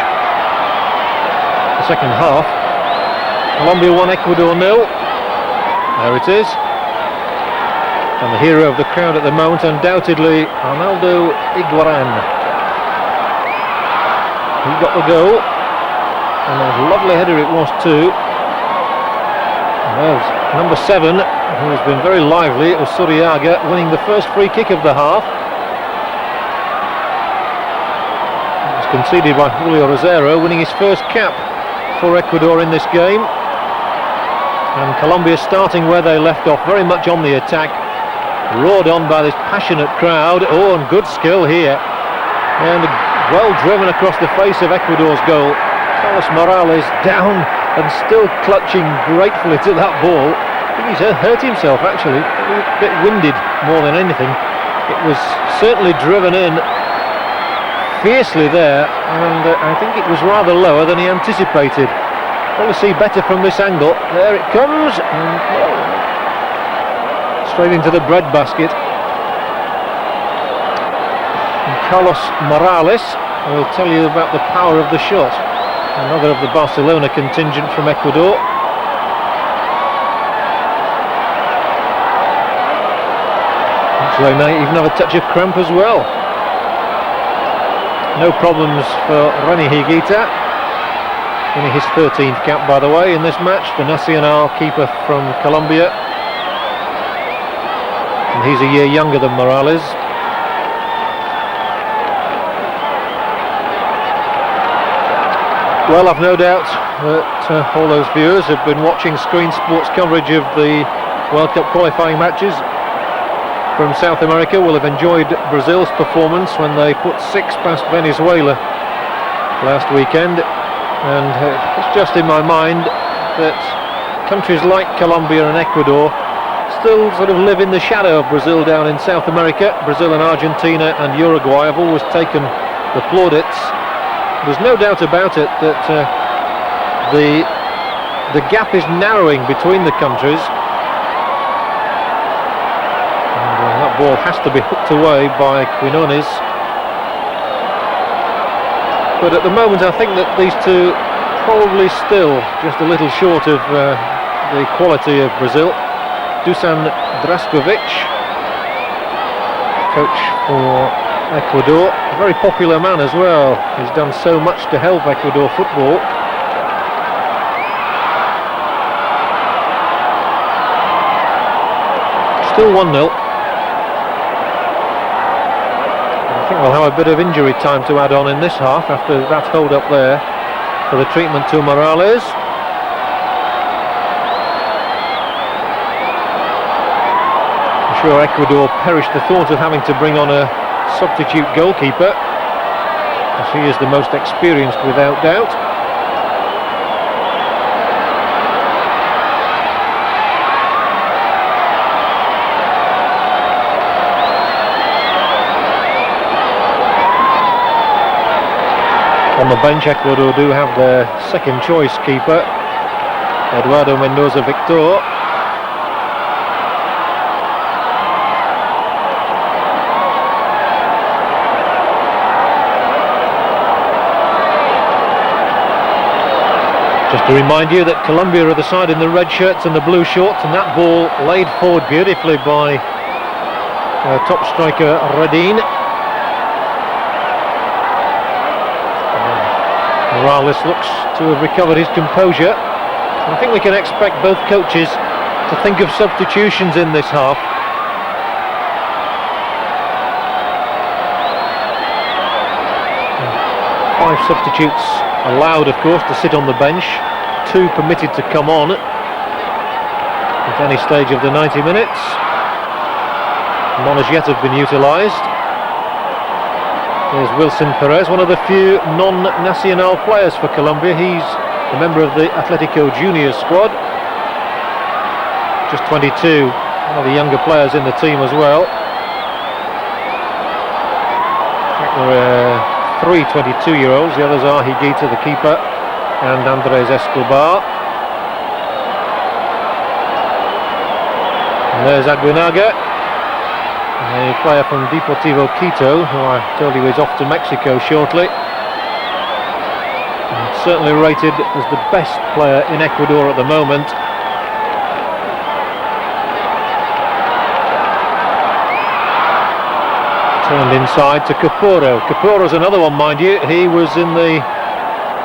The second half. Colombia 1, Ecuador 0. There it is. And the hero of the crowd at the moment, undoubtedly, Arnaldo Higuaín. He got the goal. And a lovely header it was too. And there's number 7, who has been very lively, Usuriaga, winning the first free kick of the half. It was conceded by Julio Rosero, winning his first cap for Ecuador in this game. And Colombia starting where they left off, very much on the attack, roared on by this passionate crowd. Oh, and good skill here. And well driven across the face of Ecuador's goal. Carlos Morales down and still clutching gratefully to that ball. I think he's hurt himself actually, a bit winded more than anything. It was certainly driven in fiercely there, and I think it was rather lower than he anticipated. We'll see better from this angle. There it comes, and straight into the breadbasket. And Carlos Morales will tell you about the power of the shot. Another of the Barcelona contingent from Ecuador. They may even have a touch of cramp as well. No problems for Reni Higuita, winning his 13th cap by the way in this match, the Nacional keeper from Colombia. And he's a year younger than Morales. Well, I've no doubt that all those viewers have been watching Screen Sports coverage of the World Cup qualifying matches from South America. Will have enjoyed Brazil's performance when they put 6 past Venezuela last weekend, and it's just in my mind that countries like Colombia and Ecuador still sort of live in the shadow of Brazil down in South America. Brazil and Argentina and Uruguay have always taken the plaudits. There's no doubt about it that the gap is narrowing between the countries. And, that ball has to be hooked away by Quinones. But at the moment I think that these two probably still just a little short of the quality of Brazil. Dusan Draskovic, coach for Ecuador, a very popular man as well. He's done so much to help Ecuador football. Still 1-0. I think we'll have a bit of injury time to add on in this half after that hold up there for the treatment to Morales. I'm sure Ecuador perished the thought of having to bring on a substitute goalkeeper, as he is the most experienced without doubt. On the bench, Ecuador do have their second choice keeper, Eduardo Mendoza Victor. Just to remind you that Colombia are the side in the red shirts and the blue shorts, and that ball laid forward beautifully by top striker Redin. Morales looks to have recovered his composure. I think we can expect both coaches to think of substitutions in this half. Five substitutes allowed, of course, to sit on the bench. 2 permitted to come on at any stage of the 90 minutes. None as yet have been utilised. There's Wilson Perez, one of the few non-nacional players for Colombia. He's a member of the Atletico Junior squad. Just 22, one of the younger players in the team as well. There are 3 22-year-olds, the others are Higuita, the keeper, and Andres Escobar. And there's Aguinaga, a player from Deportivo Quito, who I told you is off to Mexico shortly. And certainly rated as the best player in Ecuador at the moment. Turned inside to Caporo. Caporo's another one, mind you. He was in the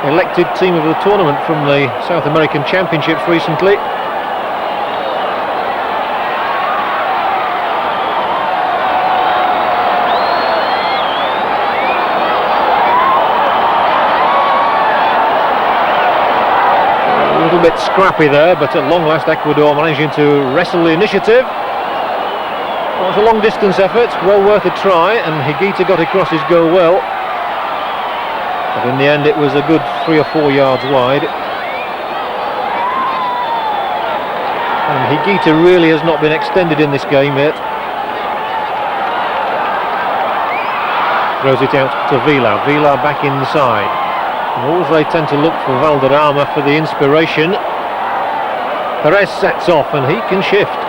elected team of the tournament from the South American Championships recently. A little bit scrappy there, but at long last Ecuador managing to wrestle the initiative. Well, it was a long distance effort, well worth a try, and Higuita got across his goal well. But in the end it was a good 3 or 4 yards wide. And Higuita really has not been extended in this game yet. Throws it out to Vila. Vila back inside. And always they tend to look for Valderrama for the inspiration. Perez sets off and he can shift.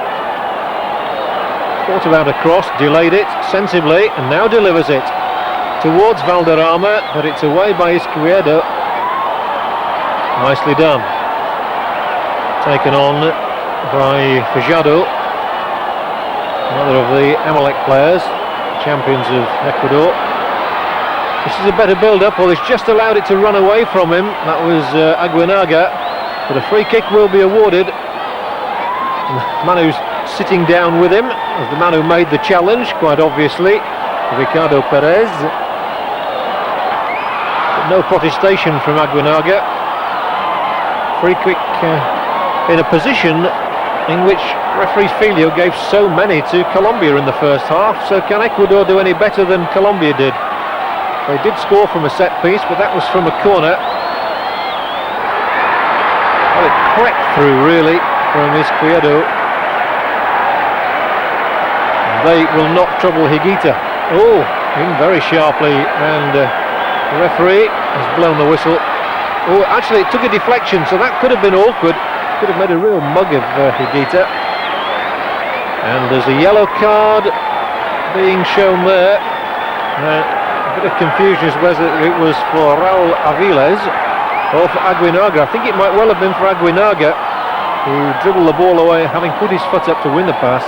Thought about a cross, delayed it sensibly, and now delivers it towards Valderrama, but it's away by Izquierdo. Nicely done. Taken on by Fajado, another of the Emelec players, champions of Ecuador. This is a better build-up, or he's just allowed it to run away from him. That was Aguinaga, but a free kick will be awarded. Manu's sitting down with him, as the man who made the challenge, quite obviously, Ricardo Perez. But no protestation from Aguinaga. Free kick in a position in which referee Filio gave so many to Colombia in the first half. So can Ecuador do any better than Colombia did? They did score from a set piece, but that was from a corner. Well, it crept through really from Izquierdo. They will not trouble Higuita. Oh, in very sharply, and the referee has blown the whistle. Oh, actually it took a deflection, so that could have been awkward. Could have made a real mug of Higuita. And there's a yellow card being shown there. A bit of confusion as whether it was for Raul Aviles or for Aguinaga. I think it might well have been for Aguinaga, who dribbled the ball away, having put his foot up to win the pass.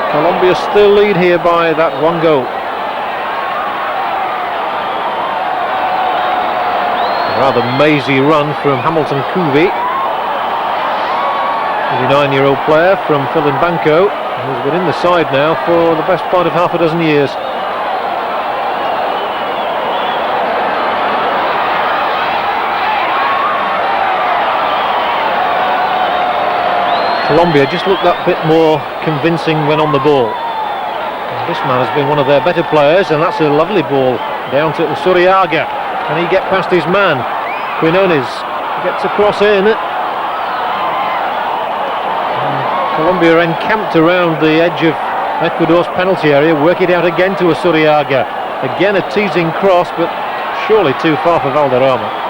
Colombia still lead here by that one goal. A rather mazy run from Hamilton Couvy, 29-year-old player from Filimbanco, who's been in the side now for the best part of half a dozen years. Colombia just looked that bit more convincing when on the ball. And this man has been one of their better players, and that's a lovely ball down to Usuriaga. Can he get past his man? Quinones gets across in. Colombia encamped around the edge of Ecuador's penalty area. Work it out again to Usuriaga. Again a teasing cross, but surely too far for Valderrama.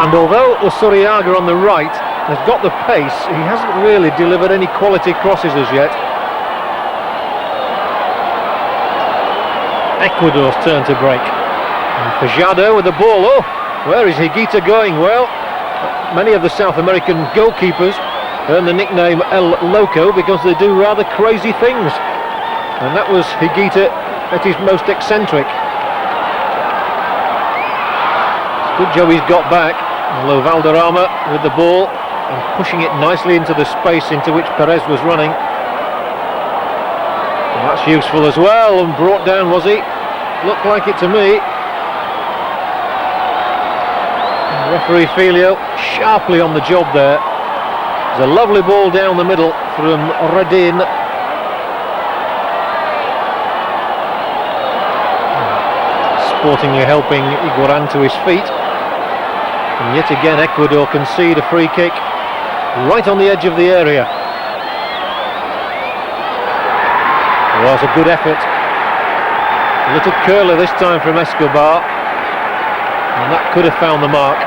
And although Usuriaga on the right has got the pace, he hasn't really delivered any quality crosses as yet. Ecuador's turn to break. And Fajardo with the ball. Oh, where is Higuita going? Well, many of the South American goalkeepers earn the nickname El Loco because they do rather crazy things. And that was Higuita at his most eccentric. Good job he's got back. Although Valderrama with the ball and pushing it nicely into the space into which Perez was running. And that's useful as well, and brought down, was he? Looked like it to me. And referee Filio sharply on the job there. There's a lovely ball down the middle from Redin. Sportingly helping Iguaran to his feet. And yet again Ecuador concede a free kick right on the edge of the area. It was a good effort. A little curler this time from Escobar, and that could have found the mark.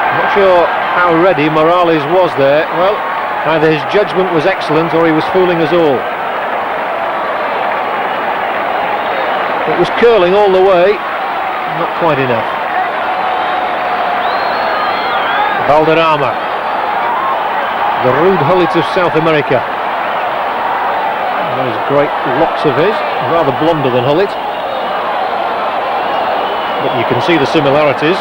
I'm not sure how ready Morales was there. Well, either his judgment was excellent or he was fooling us all. It was curling all the way, not quite enough. Valderrama, the rude hullet of South America. Those great locks of his, rather blonder than Hullet, but you can see the similarities.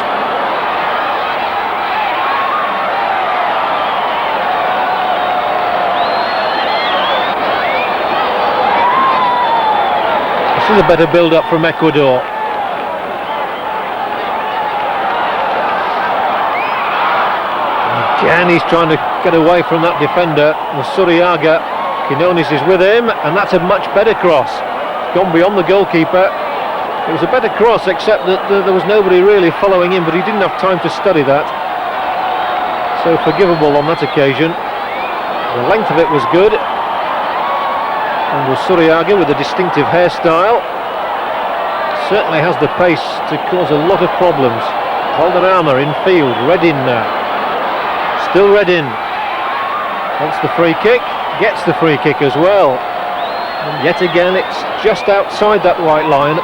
This is a better build-up from Ecuador. Again, he's trying to get away from that defender, Usuriaga. Quinones is with him, and that's a much better cross. Gone beyond the goalkeeper. It was a better cross, except that there was nobody really following him, but he didn't have time to study that. So forgivable on that occasion. The length of it was good. And Usuriaga with a distinctive hairstyle certainly has the pace to cause a lot of problems. Valderrama in field, Redin now. Still Redin. Wants the free kick, gets the free kick as well. And yet again it's just outside that white line.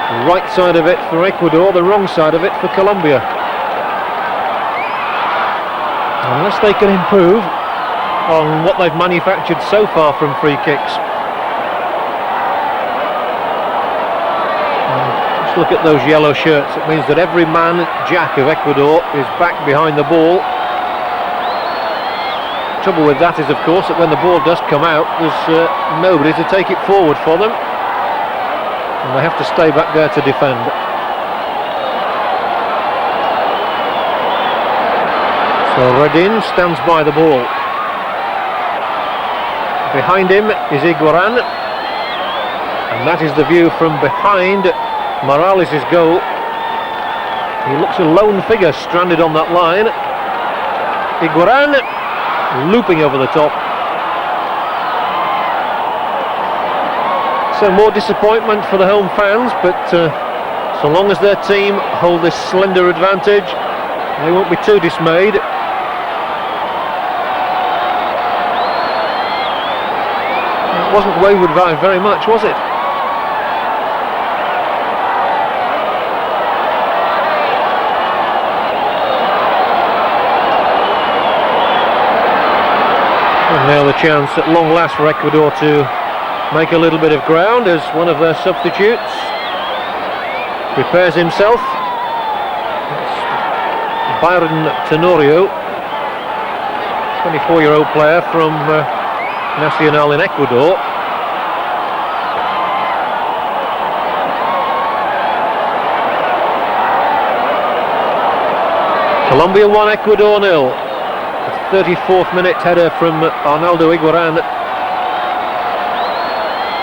The right side of it for Ecuador, the wrong side of it for Colombia. Unless they can improve on what they've manufactured so far from free kicks. Just look at those yellow shirts. It means that every man jack of Ecuador is back behind the ball. trouble with that is, of course, that when the ball does come out, there's nobody to take it forward for them, and they have to stay back there to defend. So Redin stands by the ball. Behind him is Iguaran, and that is the view from behind Morales' goal. He looks a lone figure stranded on that line. Iguaran looping over the top. So more disappointment for the home fans, but so long as their team hold this slender advantage, they won't be too dismayed. It wasn't wavered by very much, was it? And now the chance at long last for Ecuador to make a little bit of ground as one of their substitutes prepares himself. It's Byron Tenorio, 24-year-old player from Nacional in Ecuador. Colombia 1, Ecuador 0. The 34th minute header from Arnaldo Iguaran.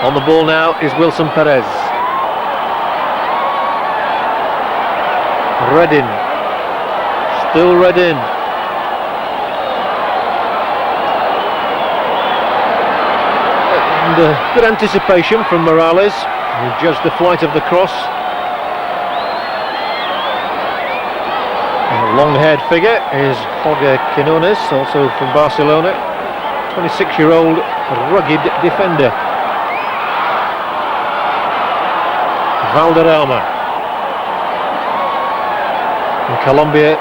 On the ball now is Wilson Perez. Redin. Still Redin. And good anticipation from Morales, who judged the flight of the cross. And a long-haired figure is Jorge Quinones, also from Barcelona. 26-year-old rugged defender. Valderrama. And Colombia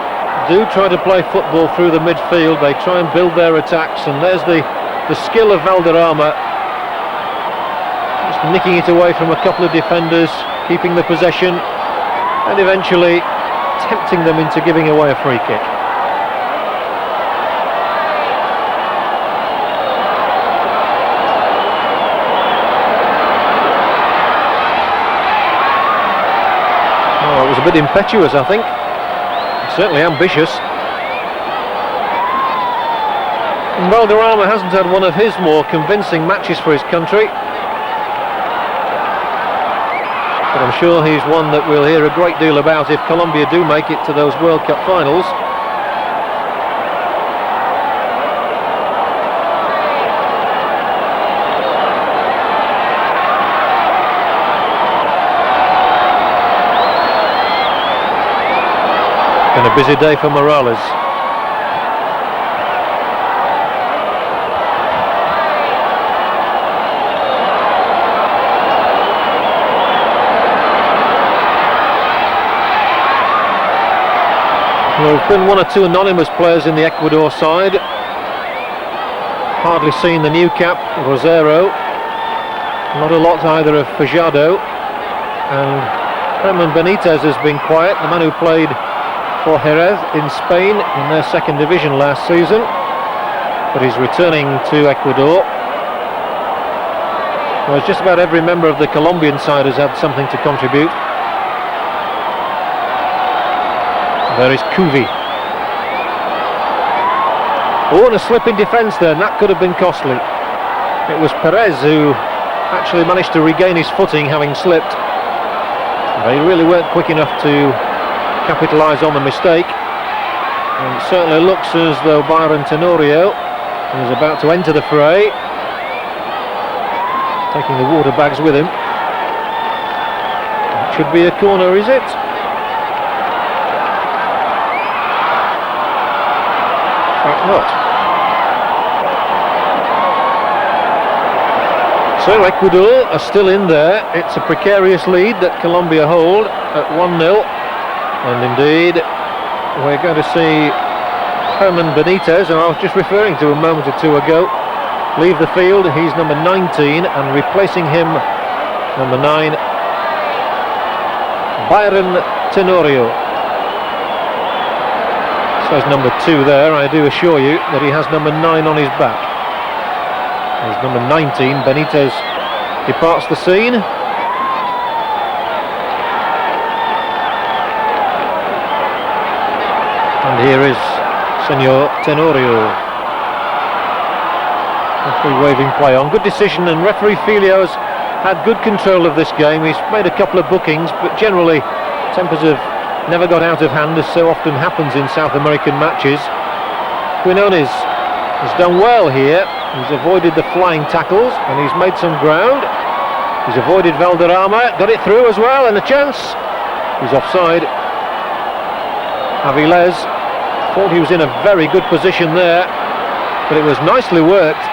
do try to play football through the midfield. They try and build their attacks, and there's the skill of Valderrama, just nicking it away from a couple of defenders, keeping the possession, and eventually tempting them into giving away a free kick. It was a bit impetuous, I think. Certainly ambitious. And Valderrama hasn't had one of his more convincing matches for his country, but I'm sure he's one that we'll hear a great deal about if Colombia do make it to those World Cup finals. Been a busy day for Morales. Well, there have been one or two anonymous players in the Ecuador side. Hardly seen the new cap, Rosero. Not a lot either of Fajardo. And Herman Benitez has been quiet, the man who played for Jerez in Spain in their second division last season, but he's returning to Ecuador. Well, just about every member of the Colombian side has had something to contribute. There is Cuvi. Oh, and a slip in defence there, and that could have been costly. It was Perez who actually managed to regain his footing, having slipped. They really weren't quick enough to capitalise on the mistake, and it certainly looks as though Byron Tenorio is about to enter the fray, taking the water bags with him. It should be a corner, is it? Not. So Ecuador are still in there. It's a precarious lead that Colombia hold at 1-0. And indeed, we're going to see Herman Benitez, who I was just referring to a moment or two ago, leave the field. He's number 19, and replacing him, number 9, Byron Tenorio. says number 2 there. I do assure you that he has number 9 on his back. As number 19, Benitez, departs the scene. And here is Senor Tenorio. Referee waving play on. Good decision, and referee Filio's had good control of this game. He's made a couple of bookings, but generally tempers have never got out of hand, as so often happens in South American matches. Quinones has done well here. He's avoided the flying tackles and he's made some ground. He's avoided Valderrama, got it through as well, and a chance. He's offside. Avilés thought he was in a very good position there, but it was nicely worked.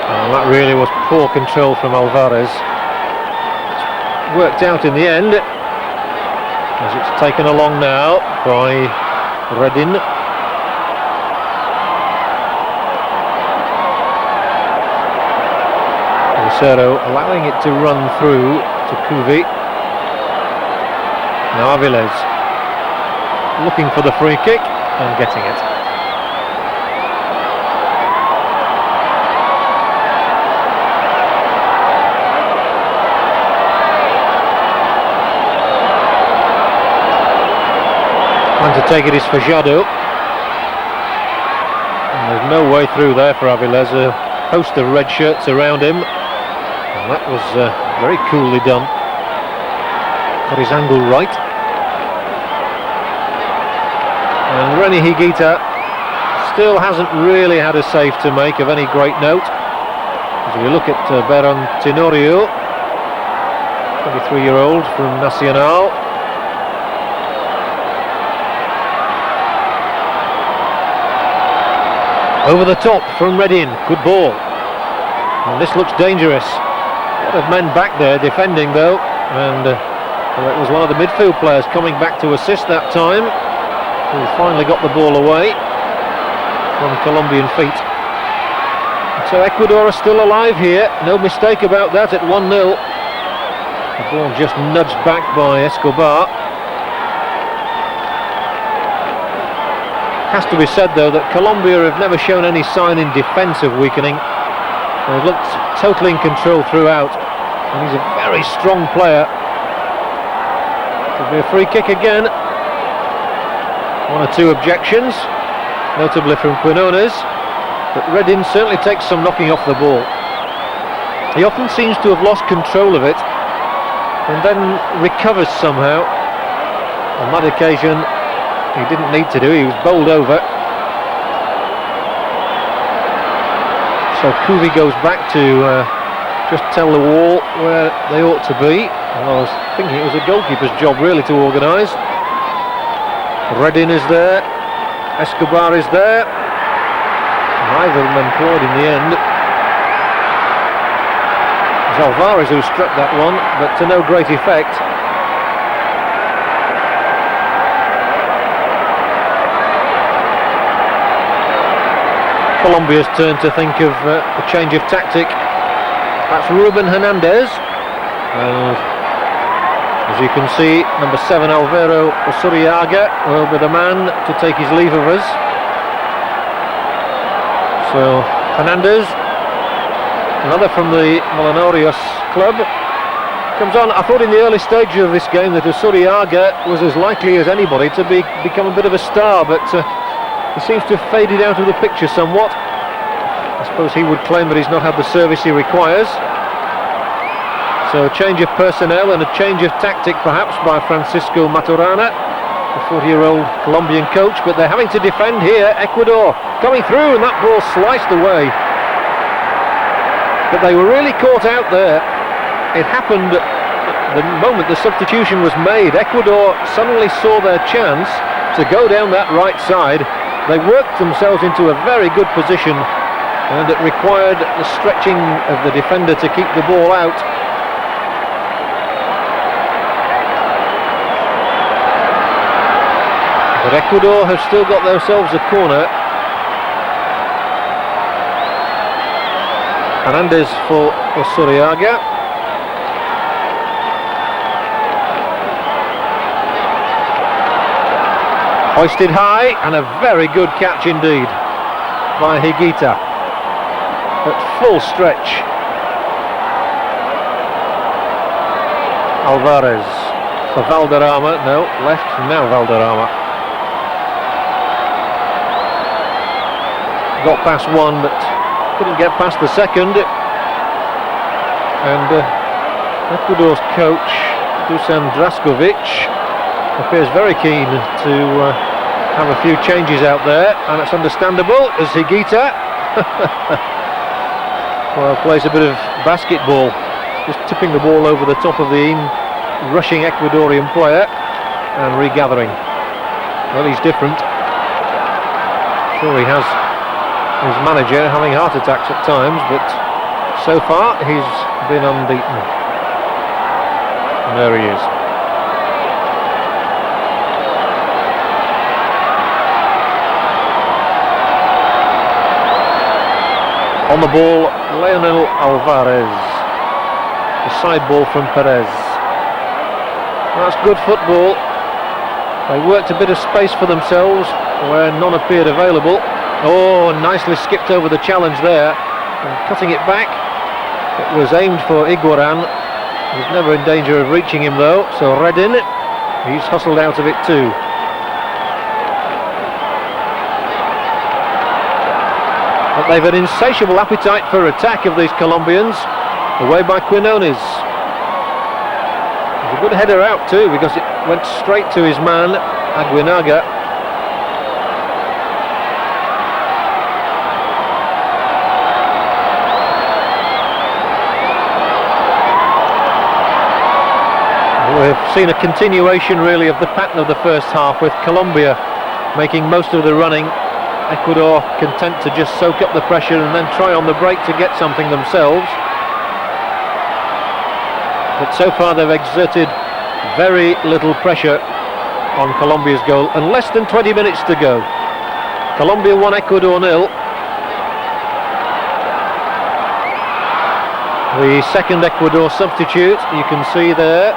And that really was poor control from Alvarez. It's worked out in the end, as it's taken along now by Redin. Lucero allowing it to run through to Cuvi. Now Avilés looking for the free kick and getting it. Trying to take it is Fajado. And there's no way through there for Avilés. A host of red shirts around him. And that was very coolly done. Got his angle right. And Reni Higuita still hasn't really had a save to make of any great note. As we look at Beron Tenorio, 23-year-old from Nacional. Over the top from Redin, good ball. And this looks dangerous. A lot of men back there defending though, and well, it was one of the midfield players coming back to assist that time, who finally got the ball away from Colombian feet. So Ecuador are still alive here, no mistake about that at 1-0. The ball just nudged back by Escobar. Has to be said though that Colombia have never shown any sign in defence of weakening. They've looked totally in control throughout, and he's a very strong player. Could be a free kick again. 1 or 2 objections, notably from Quinones, but Redin certainly takes some knocking off the ball. He often seems to have lost control of it and then recovers somehow. On that occasion he didn't need to do, he was bowled over. So Cuvi goes back to just tell the wall where they ought to be. And I was thinking it was a goalkeeper's job really to organise. Redin is there, Escobar is there. Neither of them employed in the end. It was Alvarez who struck that one, but to no great effect. Colombia's turn to think of a change of tactic. That's Ruben Hernandez, and as you can see, number 7 Alvaro Osuriaga will be the man to take his leave of us. So Hernandez, another from the Eliminatorias club, comes on. I thought in the early stages of this game that Osuriaga was as likely as anybody to become a bit of a star, but he seems to have faded out of the picture somewhat. I suppose he would claim that he's not had the service he requires. So a change of personnel and a change of tactic perhaps by Francisco Maturana, the 40-year-old Colombian coach, but they're having to defend here. Ecuador coming through, and that ball sliced away. But they were really caught out there. It happened the moment the substitution was made. Ecuador suddenly saw their chance to go down that right side. They worked themselves into a very good position, and it required the stretching of the defender to keep the ball out. But Ecuador have still got themselves a corner. Hernandez for Osuriaga. Hoisted high, and a very good catch indeed by Higuita at full stretch. Alvarez for Valderrama, no, left, now Valderrama. Got past one, but couldn't get past the second. And Ecuador's coach, Dusan Draskovic, appears very keen to have a few changes out there, and it's understandable as Higuita well, plays a bit of basketball, just tipping the ball over the top of the rushing Ecuadorian player and regathering. Well, he's different. Sure, he has his manager having heart attacks at times, but so far he's been unbeaten. And there he is. On the ball, Leonel Alvarez. The side ball from Perez. That's good football. They worked a bit of space for themselves where none appeared available. Oh, nicely skipped over the challenge there. And cutting it back. It was aimed for Iguaran. He was never in danger of reaching him though. So Redin, he's hustled out of it too. But they've an insatiable appetite for attack of these Colombians, away by Quinones. There's a good header out too, because it went straight to his man, Aguinaga. We've seen a continuation really of the pattern of the first half, with Colombia making most of the running. Ecuador content to just soak up the pressure and then try on the break to get something themselves. But so far they've exerted very little pressure on Colombia's goal, and less than 20 minutes to go. Colombia 1, Ecuador 0. The second Ecuador substitute, you can see there,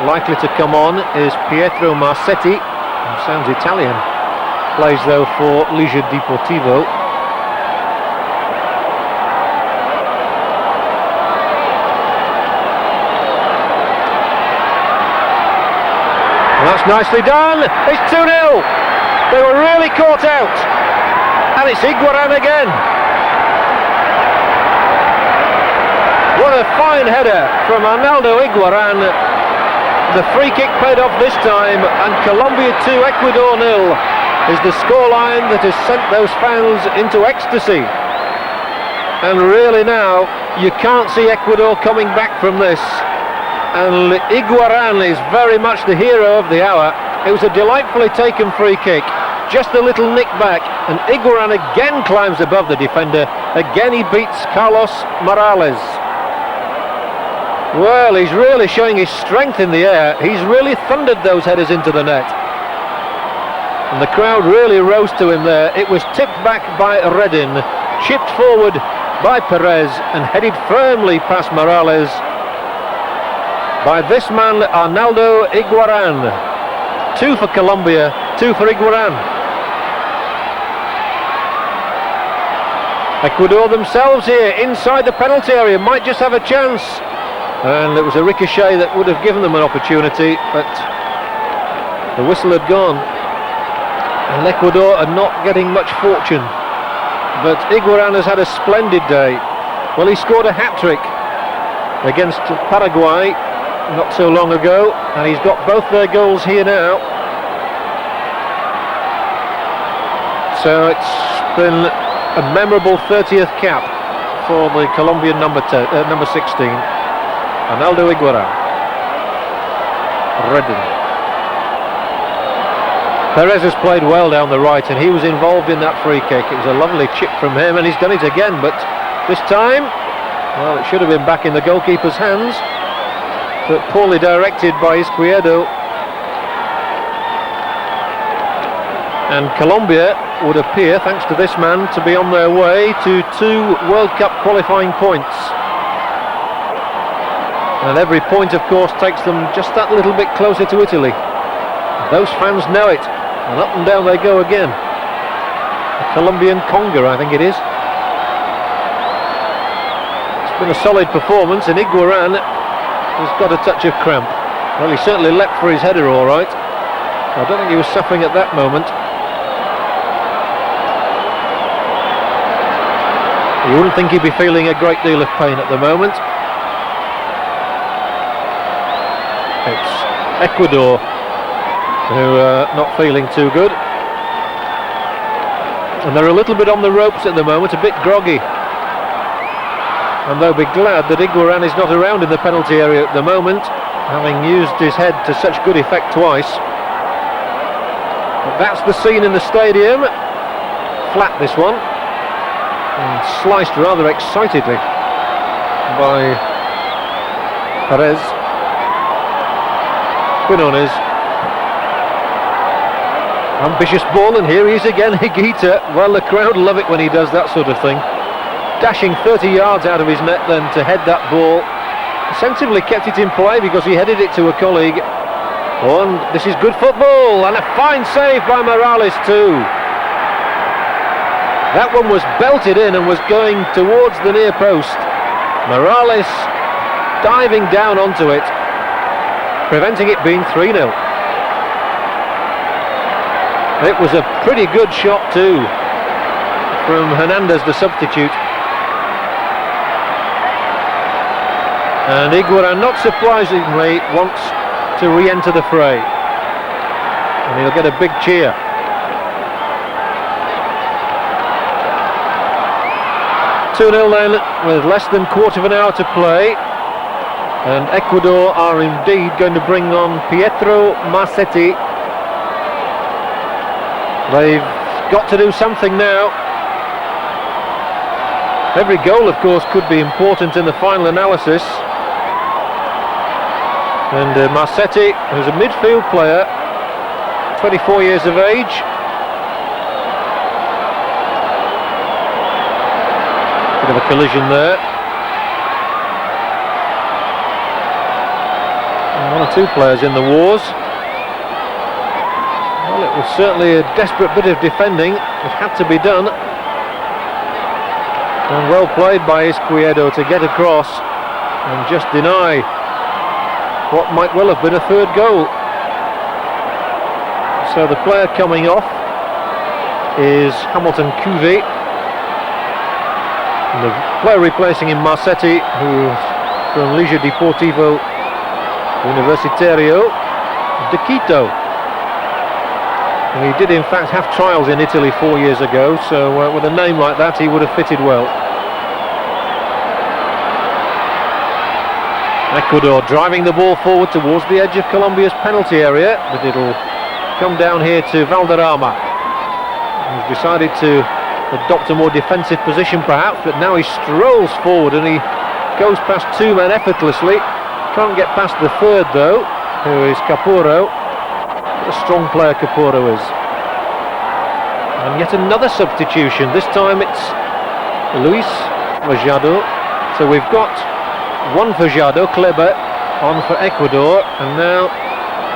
likely to come on, is Pietro Marsetti, who sounds Italian. Plays though for Liga Deportivo. And that's nicely done. It's 2-0. They were really caught out. And it's Iguaran again. What a fine header from Arnaldo Iguaran. The free kick paid off this time, and Colombia 2, Ecuador 0. Is the scoreline that has sent those fans into ecstasy. And really now, you can't see Ecuador coming back from this. And Iguaran is very much the hero of the hour. It was a delightfully taken free kick, just a little nick back, and Iguaran again climbs above the defender. Again he beats Carlos Morales. Well, he's really showing his strength in the air. He's really thundered those headers into the net. And the crowd really rose to him there. It was tipped back by Redin, chipped forward by Perez, and headed firmly past Morales by this man, Arnaldo Iguaran. 2 for Colombia, 2 for Iguaran. Ecuador themselves here, inside the penalty area, might just have a chance. And it was a ricochet that would have given them an opportunity, but the whistle had gone. And Ecuador are not getting much fortune. But Iguaran has had a splendid day. Well, he scored a hat-trick against Paraguay not so long ago, and he's got both their goals here now. So it's been a memorable 30th cap for the Colombian number 16, Arnaldo Iguaran. Redin. Perez has played well down the right, and he was involved in that free kick. It was a lovely chip from him, and he's done it again, but this time, well, it should have been back in the goalkeeper's hands, but poorly directed by Izquierdo. And Colombia would appear, thanks to this man, to be on their way to 2 World Cup qualifying points. And every point, of course, takes them just that little bit closer to Italy. Those fans know it. And up and down they go again. A Colombian conga, I think it is. It's been a solid performance, and Iguaran has got a touch of cramp. Well, he certainly leapt for his header all right. I don't think he was suffering at that moment. You wouldn't think he'd be feeling a great deal of pain at the moment. It's Ecuador who are not feeling too good. And they're a little bit on the ropes at the moment, a bit groggy. And they'll be glad that Iguaran is not around in the penalty area at the moment, having used his head to such good effect twice. But that's the scene in the stadium. Flat, this one. And sliced rather excitedly by Perez. Quinones. Ambitious ball, and here he is again, Higuita. Well, the crowd love it when he does that sort of thing. Dashing 30 yards out of his net then to head that ball. Sensibly kept it in play because he headed it to a colleague. Oh, and this is good football, and a fine save by Morales too. That one was belted in and was going towards the near post. Morales diving down onto it, preventing it being 3-0. It was a pretty good shot too from Hernandez, the substitute. And Iguaran, not surprisingly, wants to re-enter the fray. And he'll get a big cheer. Two 2-0 then, with less than quarter of an hour to play. And Ecuador are indeed going to bring on Pietro Marsetti. They've got to do something now. Every goal, of course, could be important in the final analysis. And Marsetti, who's a midfield player, 24 years of age. Bit of a collision there. And one or two players in the wars. Well, it was certainly a desperate bit of defending. It had to be done. And well played by Izquierdo to get across and just deny what might well have been a third goal. So the player coming off is Hamilton Cuvée. And the player replacing him, Marsetti, who's from Liga Deportivo Universitario de Quito. And he did in fact have trials in Italy 4 years ago, so with a name like that he would have fitted well. Ecuador driving the ball forward towards the edge of Colombia's penalty area, but it'll come down here to Valderrama. He's decided to adopt a more defensive position perhaps, but now he strolls forward and he goes past two men effortlessly. Can't get past the third though, who is Capurro. What a strong player Capurro is. And yet another substitution. This time it's Luis Vajado. So we've got one Vajado, Kleber, on for Ecuador, and now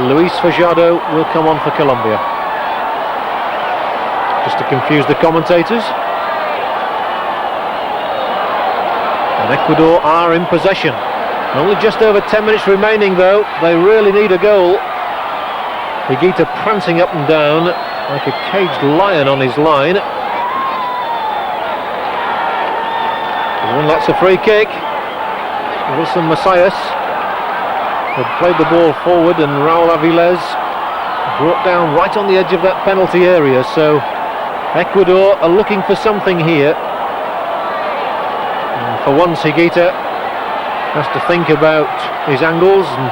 Luis Vajado will come on for Colombia. Just to confuse the commentators. And Ecuador are in possession. Only just over 10 minutes remaining though. They really need a goal. Higuita prancing up and down like a caged lion on his line. And that's a free kick. Wilson Messias had played the ball forward, and Raul Avilés brought down right on the edge of that penalty area. So Ecuador are looking for something here. And for once Higuita has to think about his angles and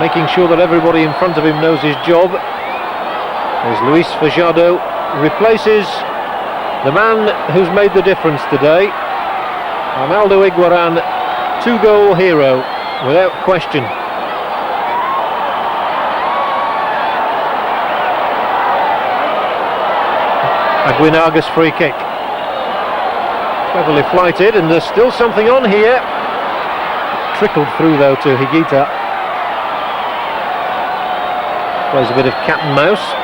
making sure that everybody in front of him knows his job. As Luis Vajado replaces the man who's made the difference today, Arnaldo Iguaran, two-goal hero, without question. Aguinaga's free kick. Cleverly flighted, and there's still something on here. Trickled through though to Higuita. Plays a bit of cat and mouse.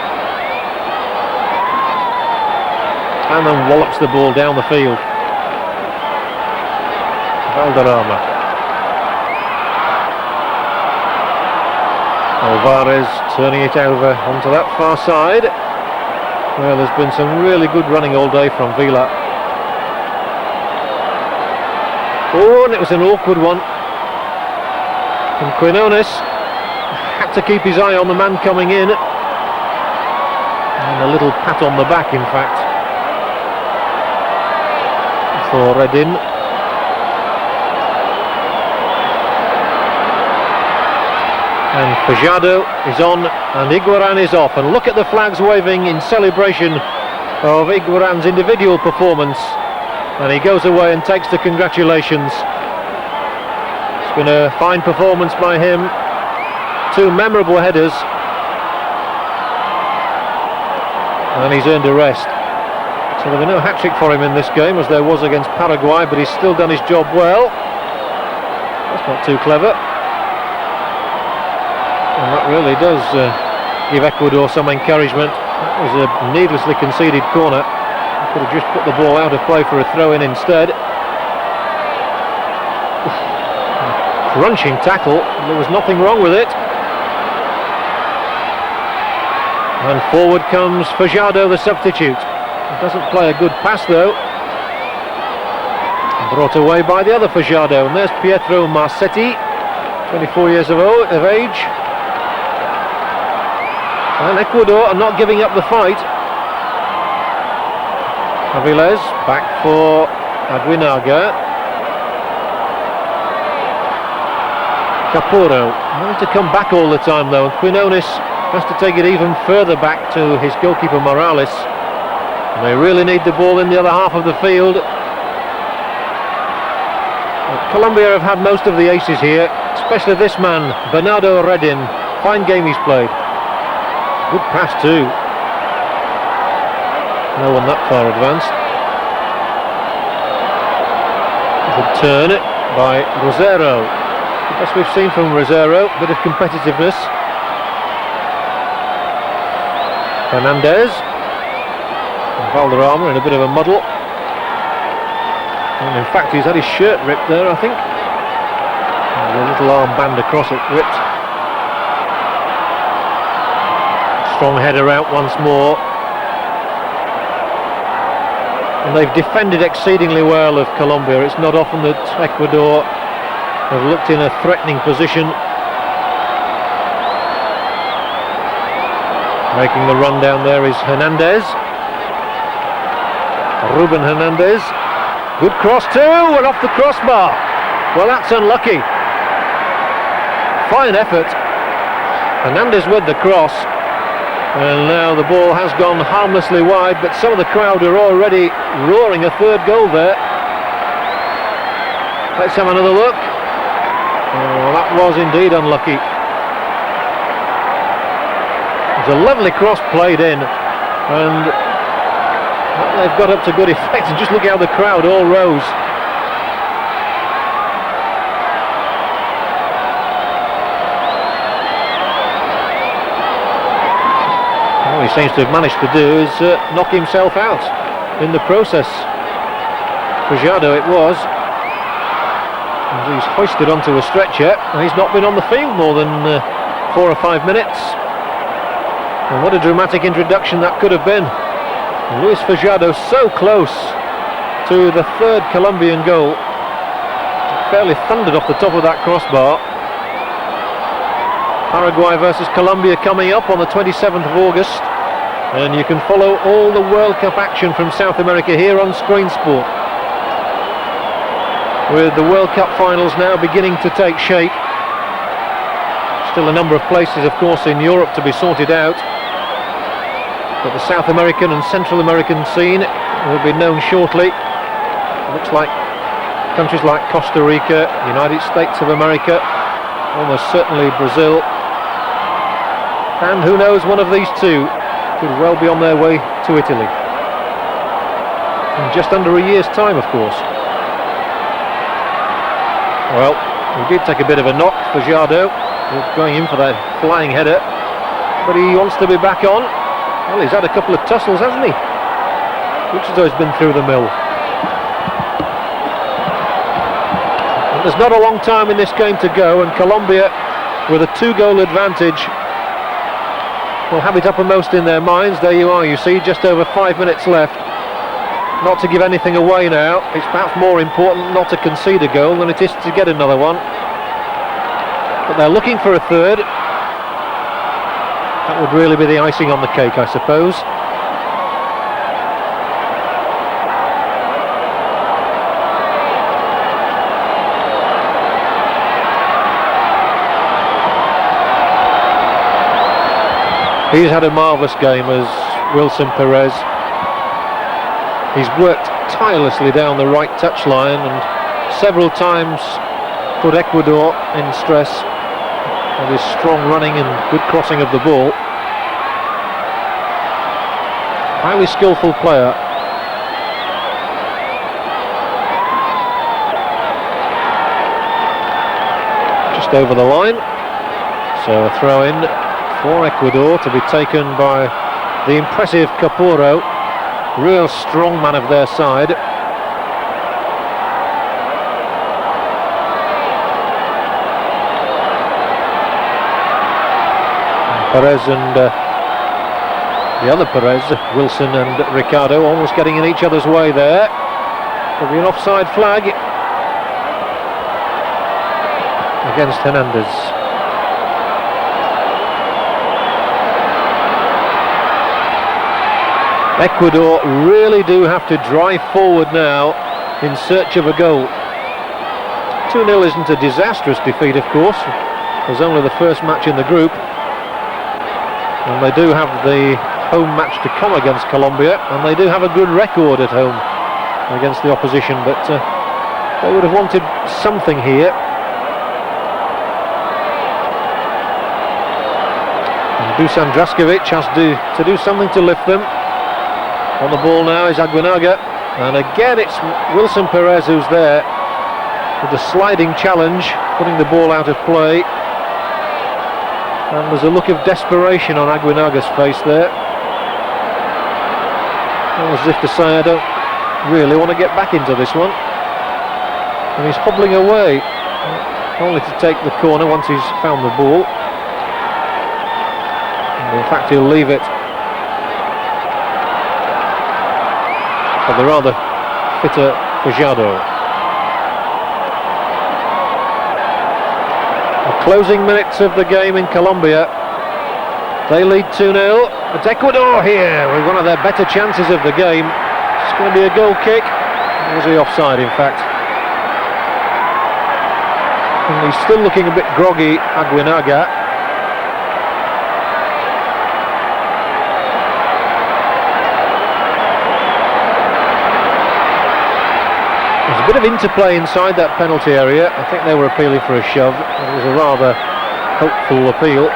and then wallops the ball down the field. Valderrama. Alvarez turning it over onto that far side. Well, there's been some really good running all day from Vila. Oh, and it was an awkward one. And Quinones had to keep his eye on the man coming in. And a little pat on the back, in fact, for Redin. And Fajardo is on and Higuaín is off. And look at the flags waving in celebration of Higuaín's individual performance. And he goes away and takes the congratulations. It's been a fine performance by him. 2 memorable headers. And he's earned a rest. So there'll be no hat-trick for him in this game, as there was against Paraguay, but he's still done his job well. That's not too clever. And that really does give Ecuador some encouragement. That was a needlessly conceded corner. He could have just put the ball out of play for a throw-in instead. Crunching tackle, there was nothing wrong with it. And forward comes Fajardo, the substitute. He doesn't play a good pass though. Brought away by the other Fajardo. And there's Pietro Marsetti, 24 years of age. And Ecuador are not giving up the fight. Avilés back for Aguinaga. Caporo wanting to come back all the time though, and Quinones has to take it even further back to his goalkeeper Morales. And they really need the ball in the other half of the field. Colombia have had most of the aces here, especially this man, Bernardo Redin. Fine game he's played. Good pass too. No one that far advanced. Good turn by Rosero. The best we've seen from Rosero. Bit of competitiveness. Hernandez. And Valderrama in a bit of a muddle. And in fact he's had his shirt ripped there, I think. And a little armband across it ripped. Strong header out once more. And they've defended exceedingly well of Colombia. It's not often that Ecuador have looked in a threatening position. Making the run down there is Hernandez. Ruben Hernandez. Good cross too, and off the crossbar. Well, that's unlucky. Fine effort. Hernandez with the cross. And now the ball has gone harmlessly wide, but some of the crowd are already roaring a third goal there. Let's have another look. Oh, that was indeed unlucky. It's a lovely cross played in, and they've got up to good effect. And just look how the crowd all rose. All he seems to have managed to do is knock himself out in the process. Fajardo it was. And he's hoisted onto a stretcher, and he's not been on the field more than 4 or 5 minutes. And what a dramatic introduction that could have been. Luis Fajardo so close to the third Colombian goal. Fairly thundered off the top of that crossbar. Paraguay versus Colombia coming up on the 27th of August. And you can follow all the World Cup action from South America here on Screen Sport. With the World Cup finals now beginning to take shape. Still a number of places, of course, in Europe to be sorted out. But the South American and Central American scene will be known shortly. Looks like countries like Costa Rica, United States of America, almost certainly Brazil. And who knows, one of these two could well be on their way to Italy. In just under a year's time, of course. Well, he did take a bit of a knock, Fajardo, going in for that flying header. But he wants to be back on. Well, he's had a couple of tussles, hasn't he? Wichita's been through the mill. And there's not a long time in this game to go, and Colombia, with a 2-goal advantage, will have it uppermost in their minds. There you are, you see, just over 5 minutes left. Not to give anything away now. It's perhaps more important not to concede a goal than it is to get another one. But they're looking for a third. That would really be the icing on the cake, I suppose. He's had a marvellous game as Wilson Perez. He's worked tirelessly down the right touchline and several times put Ecuador in stress with his strong running and good crossing of the ball. Highly skillful player. Just over the line. So a throw in for Ecuador to be taken by the impressive Capurro. Real strong man of their side. Perez and the other Perez, Wilson and Ricardo, almost getting in each other's way there. There'll be an offside flag against Hernandez. Ecuador really do have to drive forward now in search of a goal. 2-0 isn't a disastrous defeat, of course. It was only the first match in the group. And they do have the home match to come against Colombia, and they do have a good record at home against the opposition, but they would have wanted something here. And Dusan Draskovic has to do something to lift them. On the ball now is Aguinaga, and again it's Wilson Perez who's there with the sliding challenge, putting the ball out of play. And there's a look of desperation on Aguinaga's face there, as if to say, I don't really want to get back into this one. And he's hobbling away, only to take the corner once he's found the ball. And in fact, he'll leave it for the rather fitter Fajardo. The closing minutes of the game in Colombia. They lead 2-0. It's Ecuador here with one of their better chances of the game. It's going to be a goal kick. Was he offside, in fact? And he's still looking a bit groggy, Aguinaga. There's a bit of interplay inside that penalty area. I think they were appealing for a shove. It was a rather hopeful appeal.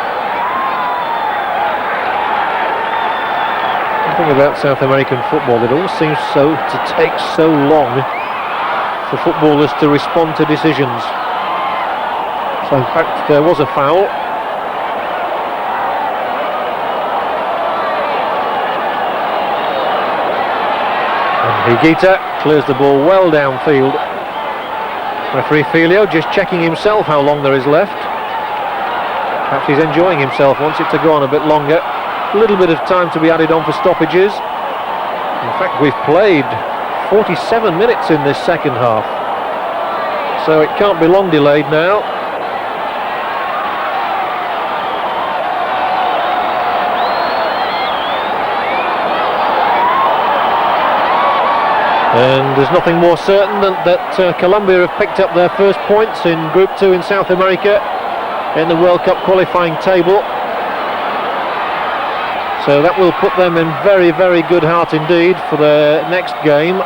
The thing about South American football, it all seems to take so long for footballers to respond to decisions. So in fact there was a foul. Higuita clears the ball well downfield. Referee Filio just checking himself how long there is left. Perhaps he's enjoying himself, wants it to go on a bit longer. A little bit of time to be added on for stoppages. In fact, we've played 47 minutes in this second half, so it can't be long delayed now. And there's nothing more certain than that Colombia have picked up their first points in Group 2 in South America in the World Cup qualifying table. So that will put them in very, very good heart indeed for their next game.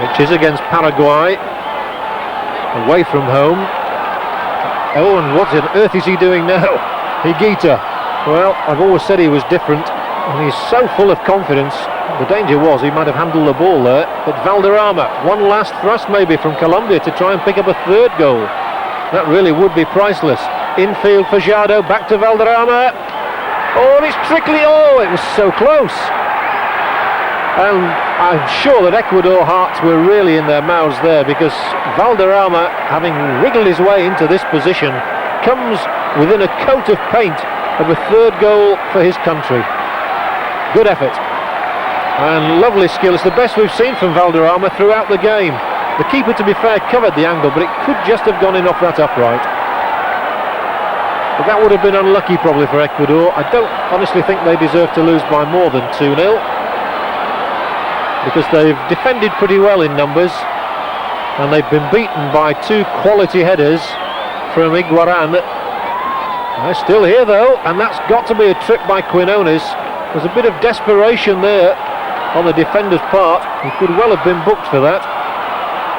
Which is against Paraguay, away from home. Oh, and what on earth is he doing now? Higuita. Well, I've always said he was different, and he's so full of confidence. The danger was he might have handled the ball there, but Valderrama, one last thrust maybe from Colombia to try and pick up a third goal. That really would be priceless. Infield Fajardo, back to Valderrama. Oh, and it's trickly. Oh, it was so close. And I'm sure that Ecuador hearts were really in their mouths there, because Valderrama, having wriggled his way into this position, comes within a coat of paint of a third goal for his country. Good effort and lovely skill. It's the best we've seen from Valderrama throughout the game. The keeper, to be fair, covered the angle, but it could just have gone in off that upright. But that would have been unlucky probably for Ecuador. I don't honestly think they deserve to lose by more than 2-0, because they've defended pretty well in numbers, and they've been beaten by 2 quality headers from Iguaran. They're still here though, and that's got to be a trip by Quinones. There's a bit of desperation there on the defender's part. He could well have been booked for that.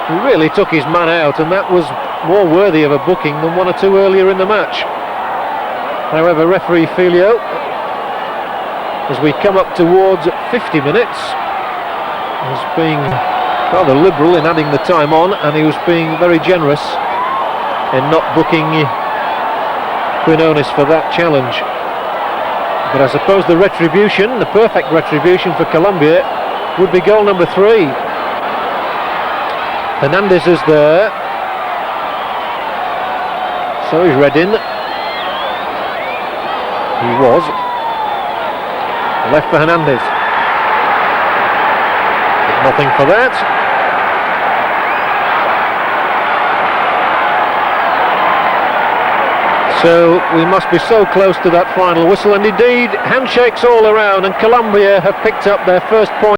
He really took his man out, and that was more worthy of a booking than 1 or 2 earlier in the match. However, referee Filio, as we come up towards 50 minutes, is being rather liberal in adding the time on, and he was being very generous in not booking Quinones for that challenge. But I suppose the retribution, the perfect retribution for Colombia, would be goal number 3. Hernandez is there. So is Reddin. He was. Left for Hernandez. But nothing for that. So we must be so close to that final whistle, and indeed handshakes all around, and Colombia have picked up their first point.